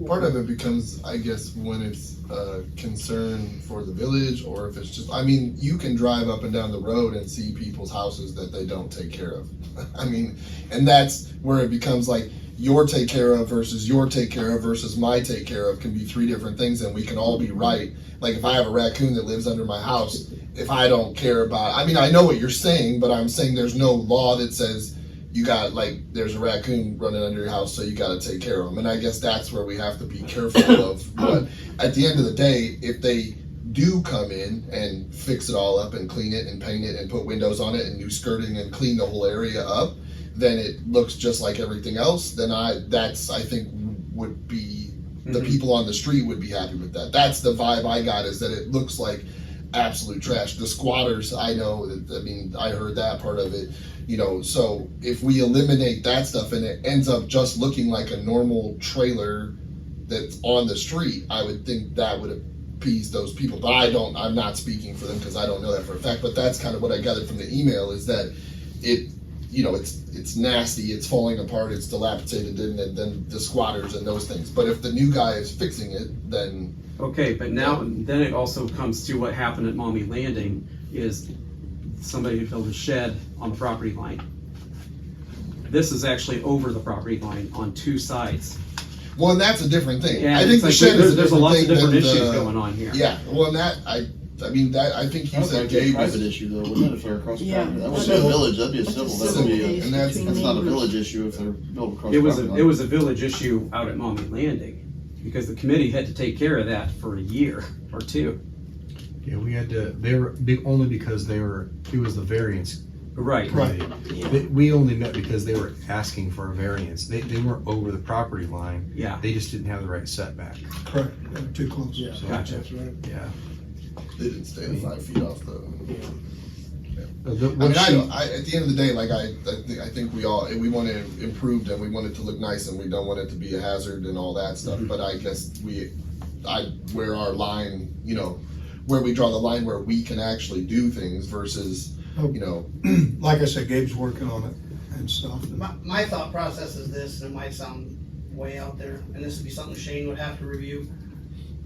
Part of it becomes, I guess, when it's a concern for the village, or if it's just, I mean, you can drive up and down the road and see people's houses that they don't take care of. I mean, and that's where it becomes like your take care of versus your take care of versus my take care of can be three different things, and we can all be right. Like if I have a raccoon that lives under my house, if I don't care about, I mean, I know what you're saying, but I'm saying there's no law that says you got, like, there's a raccoon running under your house, so you got to take care of them. And I guess that's where we have to be careful of. But at the end of the day, if they do come in and fix it all up and clean it and paint it and put windows on it and do skirting and clean the whole area up, then it looks just like everything else. Then I think would be, the people on the street would be happy with that. That's the vibe I got, is that it looks like absolute trash. The squatters, I know, I mean, I heard that part of it. So if we eliminate that stuff and it ends up just looking like a normal trailer that's on the street, I would think that would appease those people. But I'm not speaking for them because I don't know that for a fact, but that's kind of what I gathered from the email, is that it's nasty, it's falling apart, it's dilapidated, and then the squatters and those things. But if the new guy is fixing it, then... Okay, but then it also comes to what happened at Mommy Landing, is somebody who built a shed on the property line. This is actually over the property line on two sides. Well, and that's a different thing. Yeah, I think the shed is a there's a different lot of thing different than issues the- going on here. Yeah, well, and I mean, I think you said Gabe Private was... issue though, wouldn't it, if they're across the Yeah, property? That that's would be a a- village, that'd be a that's a civil, that civil would be case and that's between that's not a neighbors. village issue if they're built across It the was property a, line. it was a village issue out at Mommy Landing, because the committee had to take care of that for a year or two. Yeah, we had to, they were, only because it was the variance. Right. We only met because they were asking for a variance. They weren't over the property line. Yeah. They just didn't have the right setback. Correct, too close. Yeah, Gotcha. that's right. Yeah. They didn't stay the 5 feet off the. The- I what mean, she- at the end of the day, like I think we want to improve and we want it to look nice and we don't want it to be a hazard and all that stuff. But I guess where our line, where we draw the line where we can actually do things versus, Like I said, Gabe's working on it and stuff. My thought process is this, and it might sound way out there, and this would be something Shane would have to review.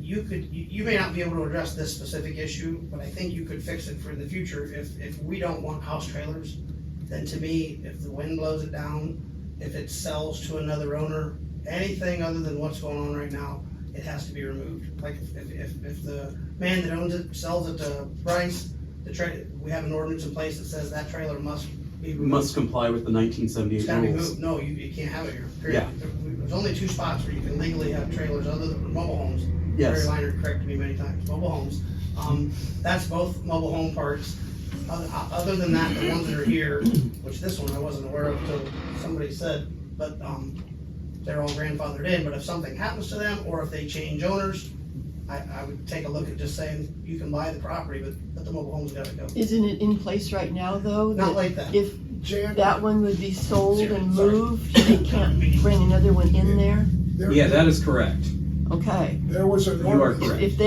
You may not be able to address this specific issue, but I think you could fix it for the future. If we don't want house trailers, then to me, if the wind blows it down, if it sells to another owner, anything other than what's going on right now, it has to be removed. Like if the man that owns it sells it to Bryce, we have an ordinance in place that says that trailer must be removed. Must comply with the 1978 It's gotta be rules. moved. No, you can't have it here, period. Yeah. There's only 2 spots where you can legally have trailers other than mobile homes. Yes. Barry Liner corrected me many times, mobile homes. That's both mobile home parks. Other than that, the ones that are here, which this one I wasn't aware of until somebody said, but, they're all grandfathered in, but if something happens to them, or if they change owners, I would take a look at just saying, you can buy the property, but the mobile home's gotta go. Isn't it in place right now, though? Not like that. If Jan, that one would be sold and Sorry. moved, they can't bring another one in there? Yeah, that is correct. Okay. there was an You are ordinance. correct.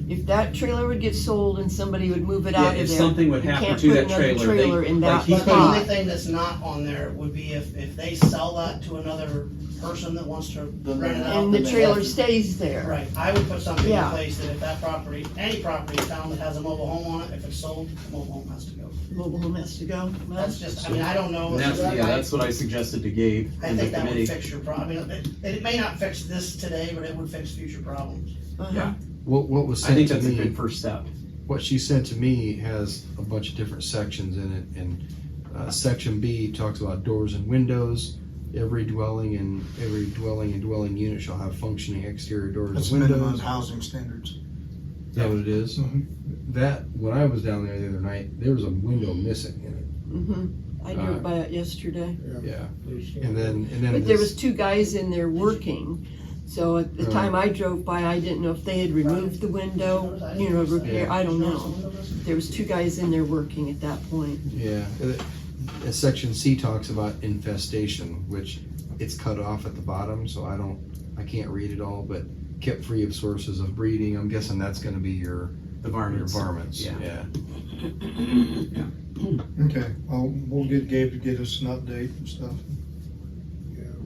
If that trailer would get sold and somebody would move it Yeah, out of there. if something would you happen can't to put that another trailer, trailer in that like he But the only spot. thing that's not on there would be if they sell that to another person that wants to rent it out. And the then they trailer have to- stays there. Right, I would put something in Yeah. place that if that property, any property in town that has a mobile home on it, if it's sold, the mobile home has to go. Mobile home has to go. Well, That's just, I mean, I don't know. And that's what I suggested to Gabe I and the think that would committee. fix your problem. I mean, it may not fix this today, but it would fix future problems. uh-huh. Yeah, What was I sent think to that's a me, good first step. what she sent to me has a bunch of different sections in it, and section B talks about doors and windows. Every dwelling and dwelling unit shall have functioning exterior doors That's and minimum windows. housing standards. Is that what it is? Mhm. That, when I was down there the other night, there was a window missing in it. Mhm. I drove by it yesterday. Yeah. And then But there was 2 guys in there working. So at the Right. time I drove by, I didn't know if they had removed the window, repair, I don't know. There was 2 guys in there working at that point. Yeah, section C talks about infestation, which it's cut off at the bottom, so I can't read it all, but kept free of sources of breeding. I'm guessing that's gonna be your Varmints. varmints. Yeah. Okay, well, we'll get Gabe to get us an update and stuff.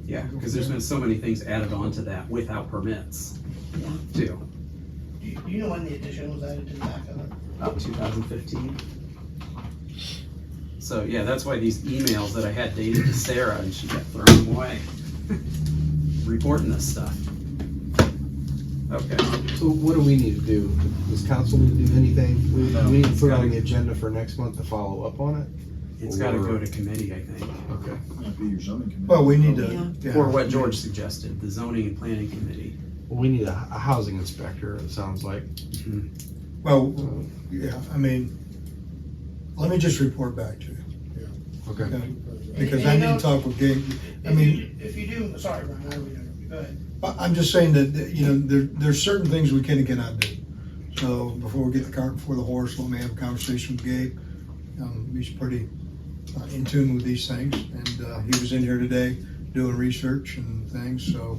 Yeah, because there's been so many things added on to that without permits, Yeah. too. Do you know when the addition was added to the back of it? About 2015. So, yeah, that's why these emails that I had dated to Sarah, and she kept throwing them away. Reporting this stuff. Okay. So what do we need to do? Does council need to do anything? No, We need to it's put it on gotta- the agenda for next month to follow up on it? It's gotta go to committee, I think. Okay. Might be your zoning committee. Well, we need Yeah. to. yeah. Or what George suggested, the zoning and planning committee. Well, we need a housing inspector, it sounds like. Well, yeah, I mean, let me just report back to you, Okay. okay? Because I need to talk with Gabe. I mean, If you do, sorry, Brian, I don't mean to, go ahead. I'm just saying that, there's certain things we can and cannot do. So before we get the cart before the horse, let me have a conversation with Gabe. He's pretty in tune with these things, and he was in here today doing research and things, so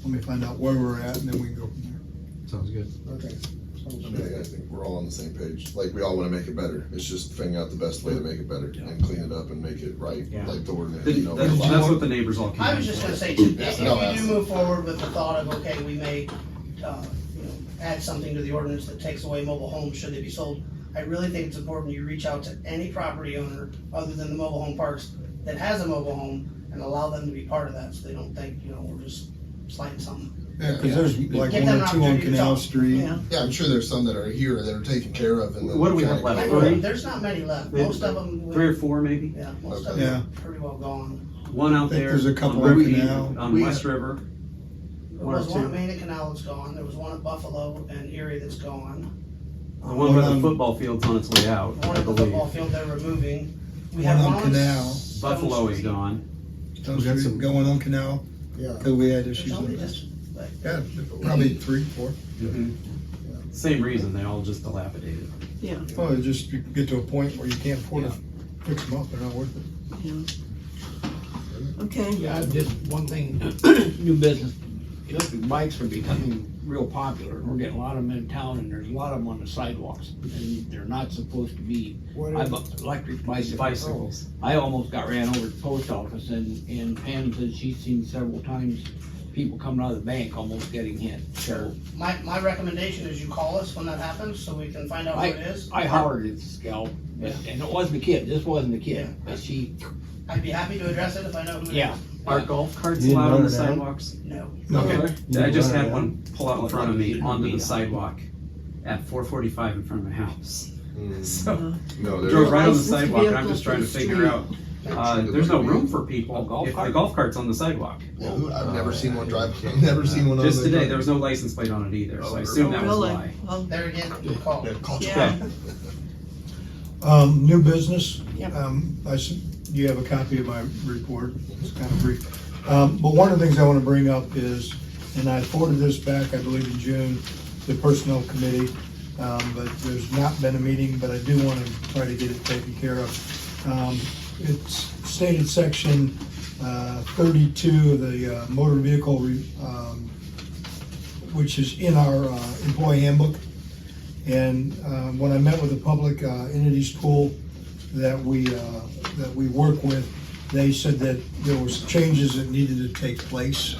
let me find out where we're at, and then we can go from there. Sounds good. Okay. I mean, I think we're all on the same page. Like, we all wanna make it better. It's just figuring out the best way to make it better and clean it up and make it right, Yeah. like the ordinance, That's what the neighbors all came I in was just for. gonna say, too, if No, you do absolutely. move forward with the thought of, okay, we may, add something to the ordinance that takes away mobile homes should they be sold, I really think it's important you reach out to any property owner, other than the mobile home parks, that has a mobile home, and allow them to be part of that, so they don't think, we're just sliding something. Yeah, because there's like Give 1 them or an 2 on opportunity to Canal talk. Street. Yeah. Yeah, I'm sure there's some that are here that are taken care of and then. What do we have kinda left? go- Three? There's not many left, most of them. 3 or 4 maybe? Yeah, most of Okay. them are pretty well gone. One out I think there. there's a couple on on Ruby, Canal. on West River. There was one at Main and Canal that's gone, there was one at Buffalo and Erie that's gone. The one where the football field's on its way out, One I at the believe. football field they're removing. We One have on one Canal. Stone Buffalo is Street. gone. Stone Street going on Canal, Yeah. because we had issues Somebody with that. just, like, Yeah, probably 3, 4. Same reason, they all just dilapidated. Well, it just you get to a point where you can't afford to fix them up, they're not worth it. Okay, Yeah, just one thing, new business, electric bikes are becoming real popular. We're getting a lot of them in town and there's a lot of them on the sidewalks. And they're not supposed to be, I bought electric bicycles. Bicycles. I almost got ran over at the post office and Pam said she's seen several times people coming out of the bank almost getting hit. So my recommendation is you call us when that happens, so we can find out who it is. I hollered at this gal, and it wasn't a kid, this wasn't a kid, but she, I'd be happy to address it if I know who it is. yeah. Are golf carts You didn't allowed on run the it down? sidewalks? No. Okay, You I just run it had down? one pull out in front of me onto the sidewalk at 4:45 in front of my house. So, No, drove right on the Licensed sidewalk, and I'm vehicle just trying to for the figure out, there's no room for people if the golf cart's on the sidewalk. I've never seen one drive, I've never seen one on Just there. today, there was no license plate on it either, so I assume that was really? why. Well, There again, good call. yeah. New business. Yep. You have a copy of my report. It's kind of brief. But one of the things I want to bring up is, and I forwarded this back, I believe in June, the Personnel Committee, but there's not been a meeting, but I do want to try to get it taken care of. It's stated section 32 of the motor vehicle, which is in our employee handbook. And when I met with the public entities pool that we work with, they said that there was changes that needed to take place.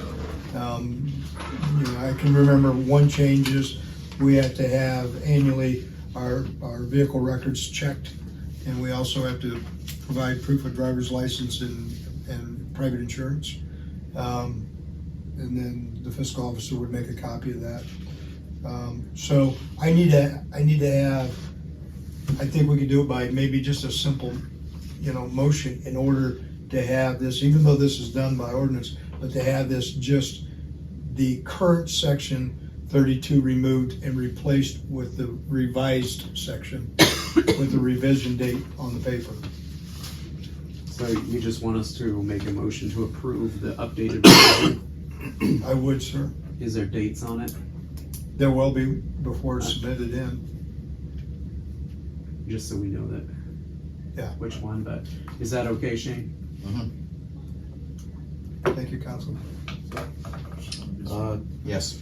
I can remember one change is we have to have annually our vehicle records checked, and we also have to provide proof of driver's license and private insurance. And then the fiscal officer would make a copy of that. So I need to have, I think we could do it by maybe just a simple, motion in order to have this, even though this is done by ordinance, but to have this just the current section 32 removed and replaced with the revised section with the revision date on the paper. So you just want us to make a motion to approve the updated version? I would, sir. Is there dates on it? There will be before it's submitted in. Just so we know that. Yeah. Which one, but is that okay, Shane? Thank you, Councilman. Yes.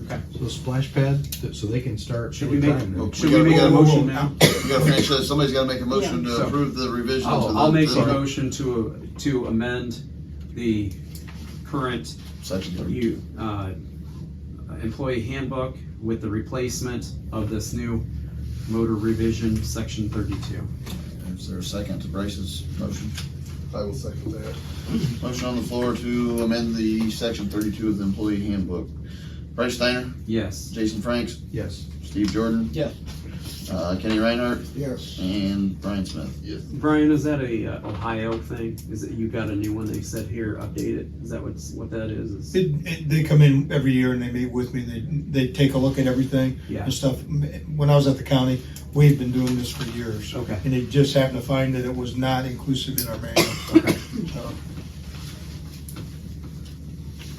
Okay. So splash pad, so they can start. Should we make, anytime then. should we make a motion now? You gotta finish this, somebody's gotta make a motion Yeah. to approve the revision to the. I'll make a motion to amend the current Section 32. employee handbook with the replacement of this new motor revision, section 32. Is there a second to Bryce's motion? I will second that. Motion on the floor to amend the section 32 of the employee handbook. Bryce Steiner, Yes. Jason Franks, Yes. Steve Jordan, Yes. Kenny Reinhardt, Yes. and Brian Smith. Yes. Brian, is that a Ohio thing? Is it you got a new one? They said here, update it. Is that what that is? They come in every year and they meet with me. They take a look at everything Yeah. and stuff. When I was at the county, we've been doing this for years. Okay. And they just happened to find that it was not inclusive in our manual. Okay.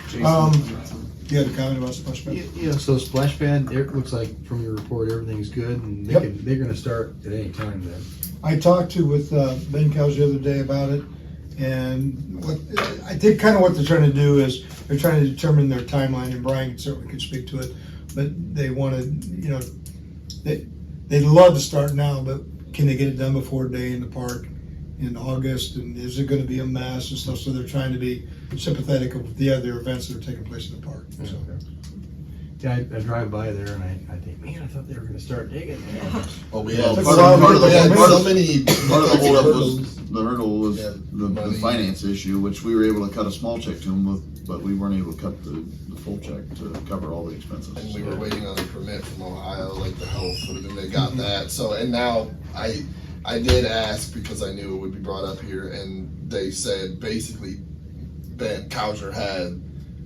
So, Jason, you had a comment about splash pad? Yeah, so splash pad, it looks like from your report, everything's good and they're gonna start at any time then. I talked with Ben Cowles the other day about it, and I think kind of what they're trying to do is they're trying to determine their timeline, and Brian certainly could speak to it, but they want to, they'd love to start now, but can they get it done before Day in the Park in August, and is it going to be a mess and stuff, so they're trying to be sympathetic of the other events that are taking place in the park. So. Yeah, I drive by there and I think, man, I thought they were gonna start digging. Well, we Well, had part part of of the- the many. holdup was, the hurdle was Yeah, the money. finance issue, which we were able to cut a small check to them with, but we weren't able to cut the full check to cover all the expenses. And we were waiting on a permit from Ohio, like the health, and they got that. So, and now I did ask because I knew it would be brought up here, and they said basically Ben Cowser had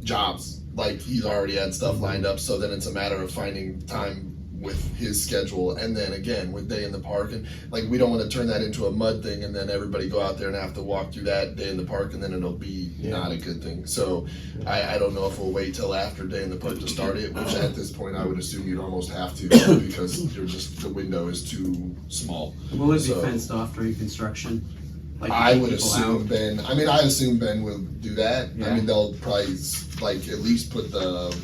jobs. Like he's already had stuff lined up, so then it's a matter of finding time with his schedule, and then again with day in the park, and like we don't want to turn that into a mud thing and then everybody go out there and have to walk through that day in the park, and then it'll be not a good thing. So I don't know if we'll wait till after day in the park to start it, which at this point I would assume you'd almost have to, because you're just, the window is too small. Will it be So- fenced off during construction? Like, I keep would people assume out? Ben. I mean, I assume Ben will do that. I Yeah. mean, they'll probably like at least put the.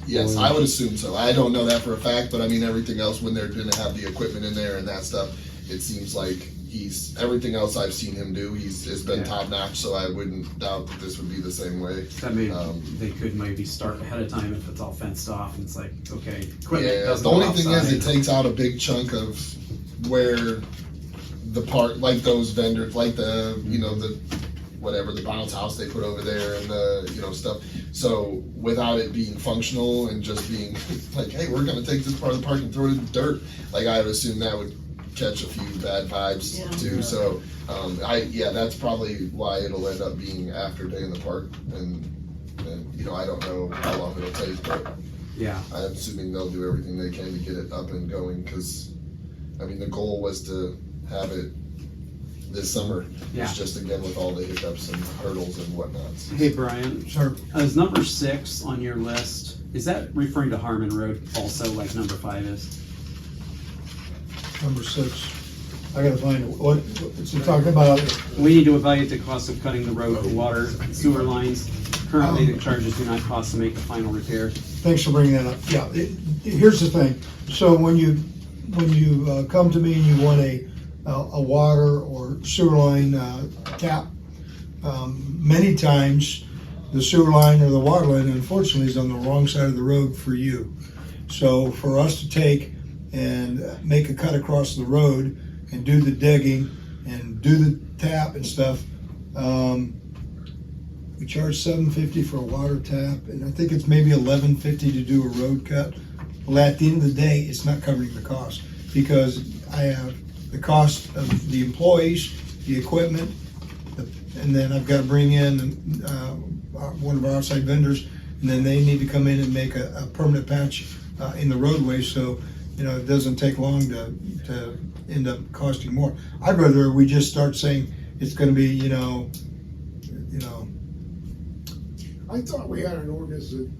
Yes, I would assume so. I don't know that for a fact, but I mean, everything else when they're going to have the equipment in there and that stuff, it seems like he's everything else I've seen him do. It's been top notch. So I wouldn't doubt that this would be the same way. That may, they could maybe start ahead of time if it's all fenced off and it's like, okay, equipment Yeah. doesn't The go only thing is, outside. it takes out a big chunk of where the park, like those vendors, like the the whatever the bounce house they put over there and the stuff. So without it being functional and just being like, hey, we're gonna take this part of the park and throw it in the dirt, like I would assume that would catch a few bad vibes too. So that's probably why it'll end up being after day in the park, and I don't know how long it'll take, but Yeah. I'm assuming they'll do everything they can to get it up and going, because I mean the goal was to have it this summer. Yeah. It's just again with all the hiccups and hurdles and whatnot. Hey, Brian. Sir, Is number 6 on your list, is that referring to Harmon Road also, like number 5 is? number 6. I gotta find it. What, it's talking about, We need to evaluate the cost of cutting the road, water, sewer lines. Currently, the charges do not cost to make the final repair. thanks for bringing that up. Yeah, here's the thing. So when you come to me and you want a water or sewer line tap, many times the sewer line or the water line unfortunately is on the wrong side of the road for you. So for us to take and make a cut across the road and do the digging and do the tap and stuff, we charge $7.50 for a water tap, and I think it's maybe $11.50 to do a road cut. Well, at the end of the day, it's not covering the cost, because I have the cost of the employees, the equipment, and then I've got to bring in one of our outside vendors, and then they need to come in and make a permanent patch in the roadway, so it doesn't take long to end up costing more. I'd rather we just start saying it's going to be I thought we had an ordinance that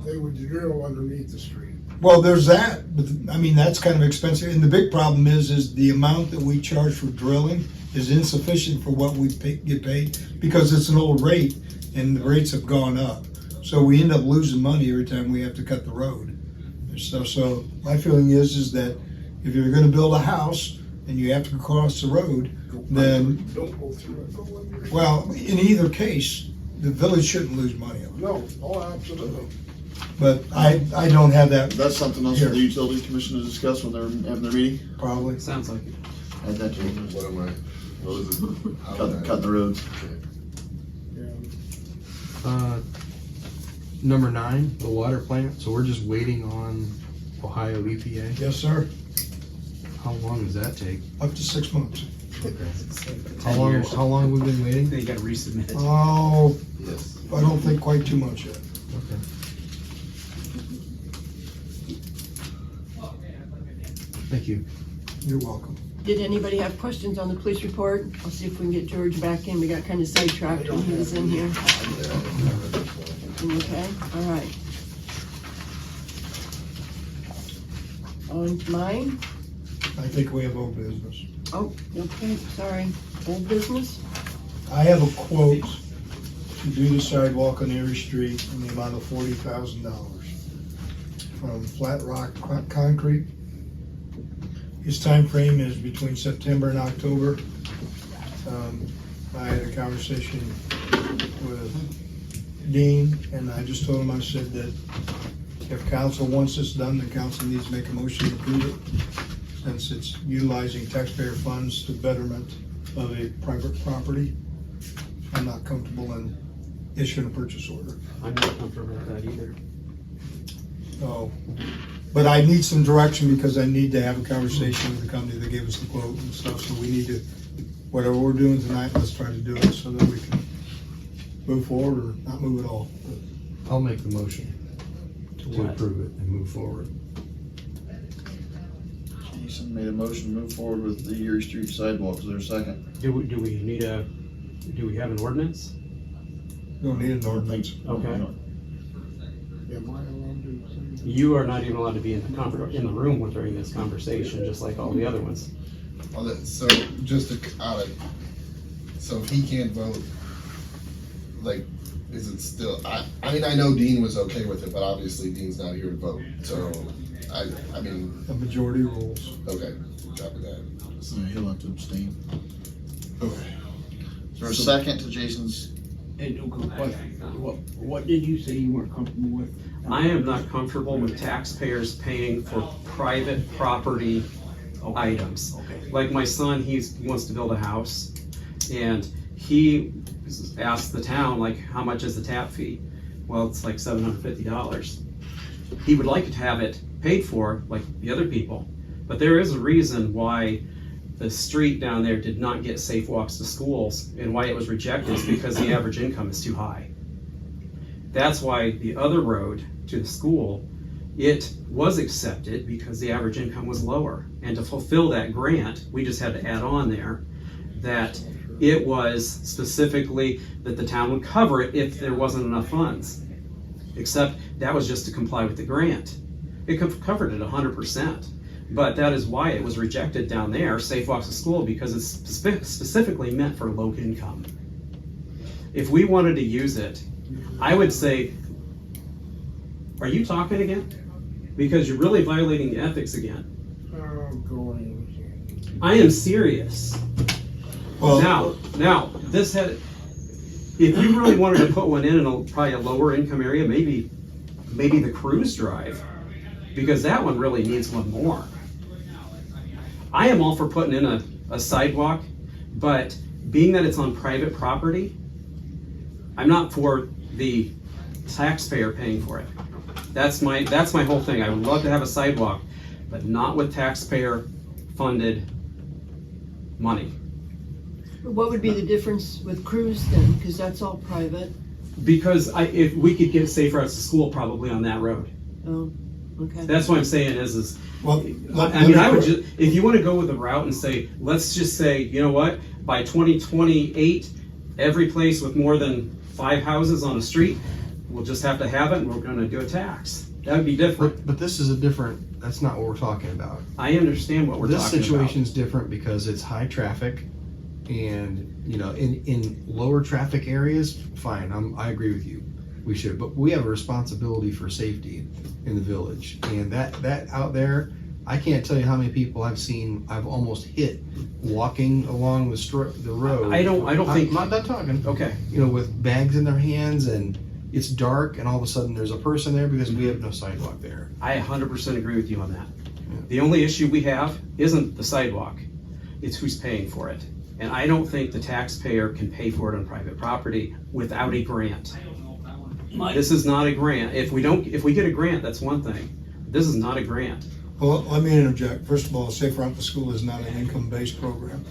they would drill underneath the street. Well, there's that, but I mean, that's kind of expensive, and the big problem is the amount that we charge for drilling is insufficient for what we get paid, because it's an old rate, and the rates have gone up. So we end up losing money every time we have to cut the road and stuff. So my feeling is that if you're gonna build a house and you have to cross the road, then, Don't go through it, go under it. well, in either case, the village shouldn't lose money on it. No, oh, absolutely. But I don't have that That's something else for the utility commission to discuss when they're having their meeting. probably. Sounds like it. Add that to it. What am I? What is it? Cut the roads. Yeah. Number 9, the water plant. So we're just waiting on Ohio EPA. Yes, sir, How long does that take? up to 6 months. How long? How long have we been waiting? Then you gotta resubmit it. Oh, Yes. I don't think quite too much yet. Okay. Thank you. You're welcome. Did anybody have questions on the police report? I'll see if we can get George back in. We got kind of sidetracked when he was in here. Okay, all right. On mine? I think we have old business. Oh, okay, sorry. Old business? I have a quote to do the sidewalk on Erie Street in the amount of $40,000 from Flat Rock Concrete. His time frame is between September and October. I had a conversation with Dean, and I just told him, I said that if council wants this done, then council needs to make a motion to approve it, since it's utilizing taxpayer funds to betterment of a private property. I'm not comfortable in issuing a purchase order. I'm not comfortable with that either. So, but I need some direction, because I need to have a conversation with the company that gave us the quote and stuff, so we need to, whatever we're doing tonight, let's try to do it so that we can move forward or not move at all. But I'll make the motion to what? approve it and move forward. Jason made a motion to move forward with the Erie Street sidewalks. Is there a second? Do we have an ordinance? You don't need an ordinance. Okay. Am I allowed to say? You are not even allowed to be in the room during this conversation, just like all the other ones. Well, so just so if he can't vote, like, is it still, I mean, I know Dean was okay with it, but obviously Dean's not here to vote, so, I mean, The majority rules. okay, copy that. So he'll have to abstain. Okay. Is there a second to Jason's? And a quick question, what did you say you weren't comfortable with? I am not comfortable with taxpayers paying for private property items. Okay. Like my son, he wants to build a house, and he asked the town, like, how much is the tap fee? Well, it's like $750. He would like to have it paid for, like the other people, but there is a reason why the street down there did not get safe walks to schools, and why it was rejected is because the average income is too high. That's why the other road to the school, it was accepted because the average income was lower. And to fulfill that grant, we just had to add on there that it was specifically that the town would cover it if there wasn't enough funds. Except that was just to comply with the grant. It covered it 100%. But that is why it was rejected down there, Safe Walks to School, because it's specifically meant for low income. If we wanted to use it, I would say, are you talking again? Because you're really violating the ethics again. I am serious. Well, Now, this had, if you really wanted to put one in probably a lower income area, maybe the cruise drive, because that one really needs one more. I am all for putting in a sidewalk, but being that it's on private property, I'm not for the taxpayer paying for it. That's my whole thing. I would love to have a sidewalk, but not with taxpayer funded money. What would be the difference with Cruise then? Because that's all private. Because if we could get safe routes to school probably on that road. Oh, okay. That's what I'm saying is well, I would just, if you want to go with the route and say, let's just say, you know what, by 2028, every place with more than 5 houses on a street, we'll just have to have it, and we're going to do a tax. That would be different. But this is that's not what we're talking about. I understand what we're This talking about. situation's different because it's high traffic, and, you know, in lower traffic areas, fine, I agree with you. We should, but we have a responsibility for safety in the village, and that out there, I can't tell you how many people I've almost hit walking along the road. I don't think. I'm not done talking. Okay. You know, with bags in their hands, and it's dark, and all of a sudden there's a person there because we have no sidewalk there. I 100% agree with you on that. Yeah. The only issue we have isn't the sidewalk, it's who's paying for it. And I don't think the taxpayer can pay for it on private property without a grant. This is not a grant. If we get a grant, that's one thing. This is not a grant. Well, let me interject. First of all, Safe Route to School is not an income-based program.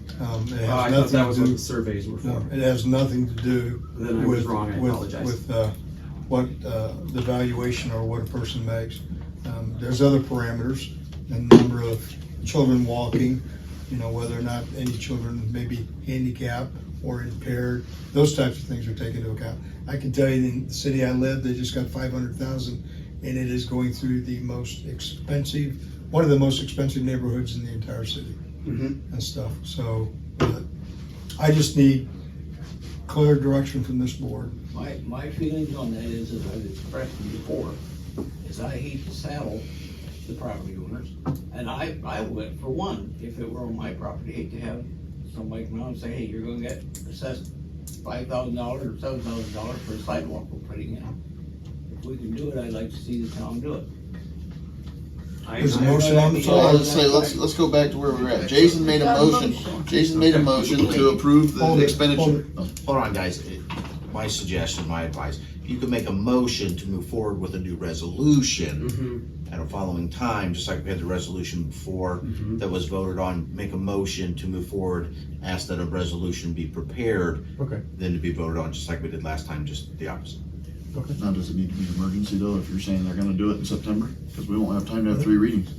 It has I thought that was what the surveys were for. No, it has nothing to do Then I was wrong, I apologize. with what the valuation or what a person makes. There's other parameters, the number of children walking, you know, whether or not any children may be handicapped or impaired. Those types of things are taken into account. I can tell you in the city I live, they just got 500,000, and it is going through one of the most expensive neighborhoods in the entire city. Mm-hmm. And stuff. So I just need clear direction from this board. My feelings on that is, as I've expressed before, is I hate to saddle the property owners. And I would, for one, if it were on my property, hate to have somebody come out and say, hey, you're gonna get assessed $5,000 or $7,000 for a sidewalk we're putting in. If we can do it, I'd like to see the town do it. There's a motion on the floor. Let's go back to where we're at. Jason made a motion. Jason made a motion to approve the expenditure. Hold on, guys. My suggestion, my advice, you could make a motion to move forward with a new resolution at a following time, just like we had the resolution before that was voted on. Make a motion to move forward, ask that a resolution be prepared, Okay. then to be voted on, just like we did last time, just the opposite. Now, does it need to be an emergency though, if you're saying they're gonna do it in September? Because we won't have time to have 3 readings.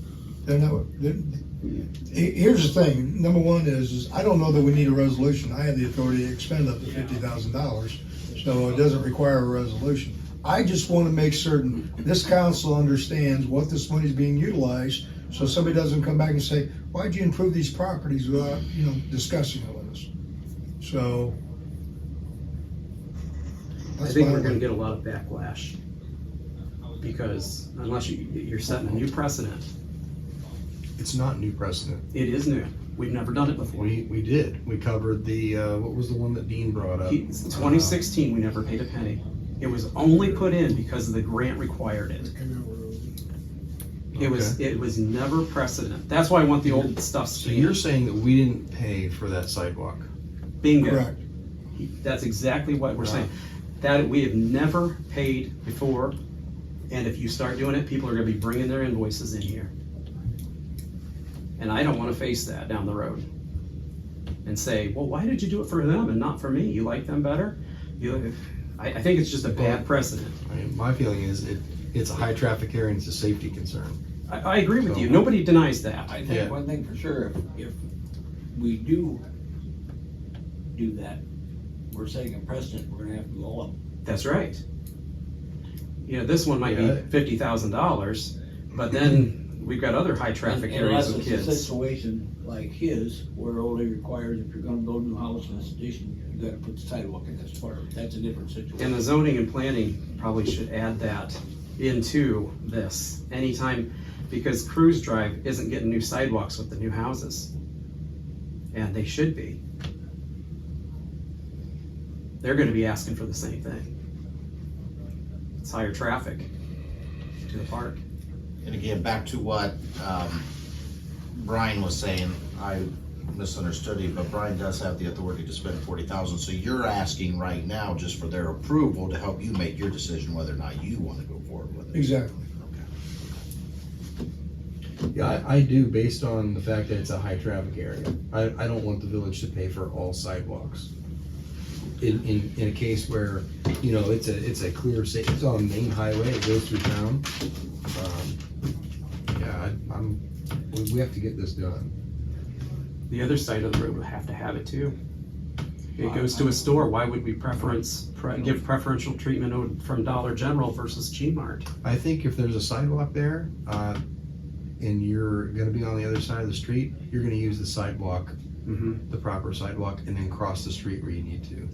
Here's the thing, number one is I don't know that we need a resolution. I have the authority to expend up to $50,000, so it doesn't require a resolution. I just want to make certain this council understands what this money is being utilized, so somebody doesn't come back and say, why'd you improve these properties without, discussing it with us? So. I think we're gonna get a lot of backlash. Because unless you're setting a new precedent, It's not new precedent. it is new. We've never done it before. We did. We covered the, what was the one that Dean brought up? 2016, we never paid a penny. It was only put in because the grant required it. It was never precedent. That's why I want the old stuff So you're saying that we didn't pay for that sidewalk? Bingo. Correct. That's exactly what we're saying. That we have never paid before, and if you start doing it, people are gonna be bringing their invoices in here. And I don't wanna face that down the road. And say, well, why did you do it for them and not for me? You like them better? I think it's just a bad precedent. I mean, my feeling is it's a high traffic area and it's a safety concern. I agree with you. Nobody denies that. I think one thing for sure, if we do that, we're setting a precedent, we're gonna have to go up. That's right. This one might be Yeah. $50,000, but then we've got other high traffic areas with Unless it's a kids. situation like his, where it only requires if you're gonna build a new house in this addition, you gotta put the sidewalk in this part, that's a different situation. And the zoning and planning probably should add that into this anytime, because Cruise Drive isn't getting new sidewalks with the new houses. And they should be. They're gonna be asking for the same thing. It's higher traffic to the park. And again, back to what Brian was saying, I misunderstood you, but Brian does have the authority to spend 40,000. So you're asking right now just for their approval to help you make your decision whether or not you want to go forward with it. Exactly. Yeah, I do, based on the fact that it's a high traffic area. I don't want the village to pay for all sidewalks. In a case where, it's a clear, it's on a main highway, it goes through town. We have to get this done. The other side of the road would have to have it too. It goes to a store, why would we give preferential treatment from Dollar General versus G-Mart? I think if there's a sidewalk there, and you're gonna be on the other side of the street, you're gonna use the sidewalk, the proper sidewalk, and then cross the street where you need to.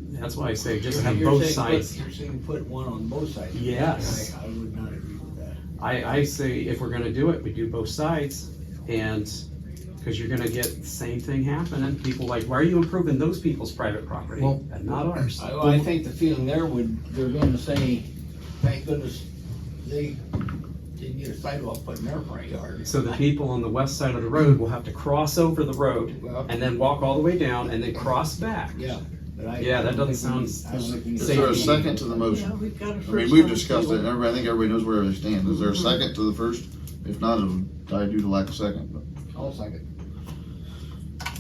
That's why I say just have You're both saying sides. You're saying put one on both sides? Yes. I would not agree with that. I say if we're gonna do it, we do both sides, and, cause you're gonna get the same thing happening, people like, why are you improving those people's private property Well, and not ours? I think the feeling they're gonna say, thank goodness they didn't get a sidewalk put in their front yard. So the people on the west side of the road will have to cross over the road and then walk all the way down and then cross back. Yeah. Yeah, that doesn't sound Is there a second to the motion? Yeah, we've got a I first. mean, we've on the discussed it, table. and I think everybody knows where they stand. Is there a second to the first? If not, it'll die due to lack of second. But I'll second.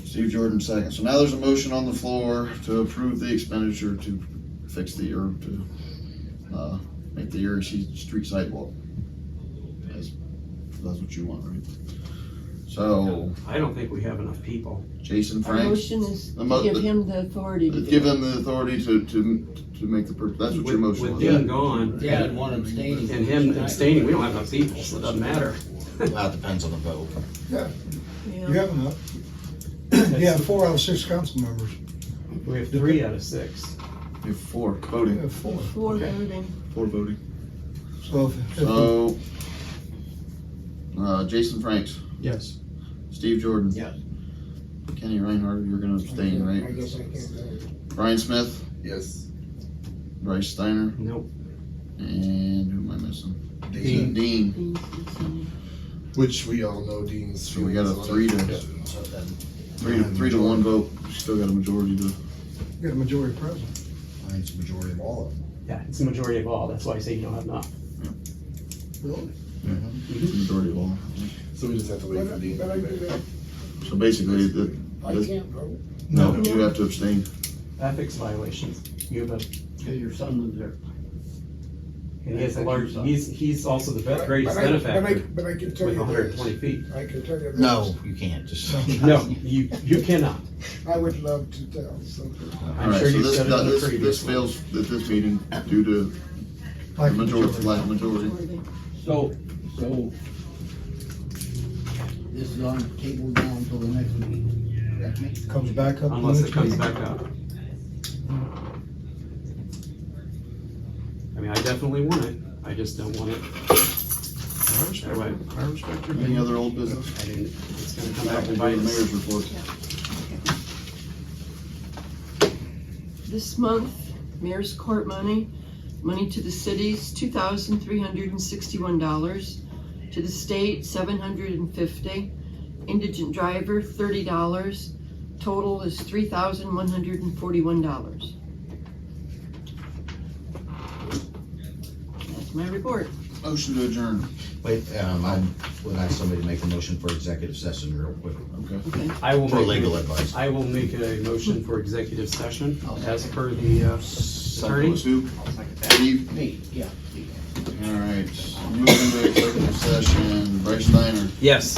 Steve Jordan second. So now there's a motion on the floor to approve the expenditure to fix the, or to make the Erie Street sidewalk. That's what you want, right? So, I don't think we have enough people. Jason Our Franks, motion is The to mo- give the- him the authority to give do it. them the authority to make the, that's what your motion With was. Dean gone Yeah, and one abstaining. and him abstaining, we don't have enough people, so it doesn't matter. Well, it depends on the vote. Yeah, Yeah. you have enough. You have 4 out of 6 council members. We have 3 out of 6. You have 4 You voting, have 4. For voting. 4 voting. So So, Jason Franks, Yes. Steve Jordan. Yes. Kenny Reinhardt, you're gonna abstain, I right? guess I can't vote. Brian Smith, Yes. Bryce Steiner, Nope. and who am I missing? Dean. Dean. Which we all know Dean's. So we got a feelings on 3 to 1 vote. Still got a majority to. you got a majority present. I think it's the majority of all of them. Yeah, it's the majority of all, that's why I say you don't have enough. Really? Majority of all. So we just have to wait for Dean. But I do that. So basically, I can't vote. no, you have to abstain. Ethics violations. You have a, Yeah, your son lives there. And he has a large, he's also the greatest benefactor But I can tell with you hundred and this. twenty feet. I can tell you this. No, you can't, just. No, you cannot. I would love to tell something. I'm Alright, sure so you this, said it in the this previous one. fails at this meeting due to Like majority, lack of majority. So this is on table down until the next meeting. Correct me? comes back up. Unless it next comes meeting. back up. I mean, I definitely want it, I just don't want it I respect that way. I respect your Any opinion. other old business? It's gonna come Back back to and the bite us. mayor's report. This month, mayor's court money to the cities, $2,361, to the state, $750, indigent driver, $30, total is $3,141. That's my report. Motion to adjourn. Wait, I would ask somebody to make a motion for executive session real quick, Okay. Okay. I will for make legal a- advice. I will make a motion for executive session as per the Second attorney. was who? Steve? Me, yeah. Alright, moving into executive session, Bryce Steiner, Yes.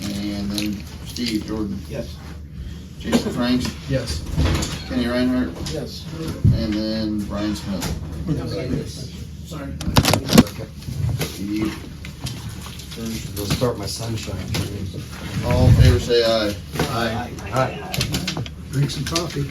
and then Steve Jordan, Yes. Jason Franks, Yes. Kenny Reinhardt, Yes. and then Brian Smith. Sorry. Steve, They'll start my sunshine. all in favor say aye. Aye. Drink some coffee.